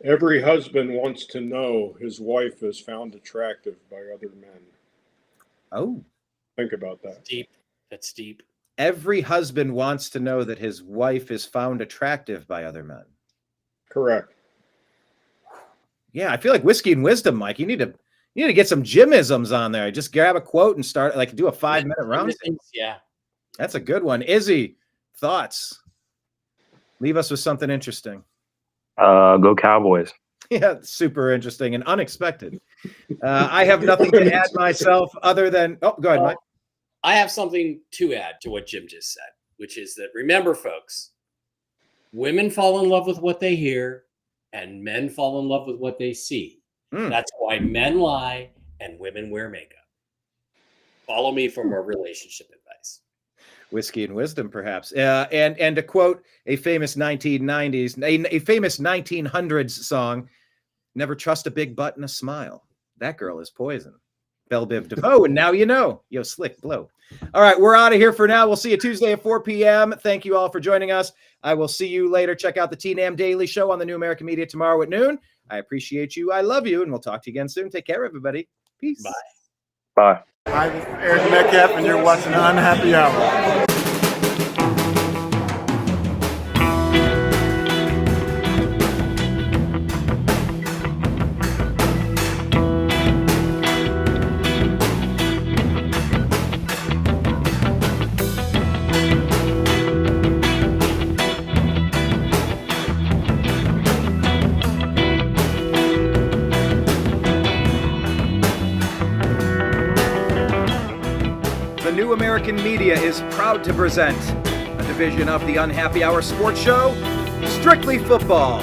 Every husband wants to know his wife is found attractive by other men. Oh. Think about that. Deep. That's deep. Every husband wants to know that his wife is found attractive by other men. Correct. Yeah, I feel like whiskey and wisdom, Mike. You need to get some Jimisms on there. Just grab a quote and start do a 5-minute round. Yeah. That's a good one. Izzy, thoughts? Leave us with something interesting. Go Cowboys. Yeah, super interesting and unexpected. I have nothing to add myself other than go ahead, Mike. I have something to add to what Jim just said, which is that remember, folks, women fall in love with what they hear and men fall in love with what they see. That's why men lie and women wear makeup. Follow me for more relationship advice. Whiskey and wisdom, perhaps. And to quote a famous 1990s, a famous 1900s song, never trust a big butt and a smile. That girl is poison. Belle Biv DeVoe, and now you know. Yo, slick blow. All right, we're out of here for now. We'll see you Tuesday at 4 p.m. Thank you all for joining us. I will see you later. Check out the TNAM Daily Show on the New American Media tomorrow at noon. I appreciate you. I love you, and we'll talk to you again soon. Take care, everybody. Peace. Bye. Bye. Hi, this is Eric Metcalf, and you're watching Unhappy Hour. New American Media is proud to present a division of the Unhappy Hour Sports Show, Strictly Football.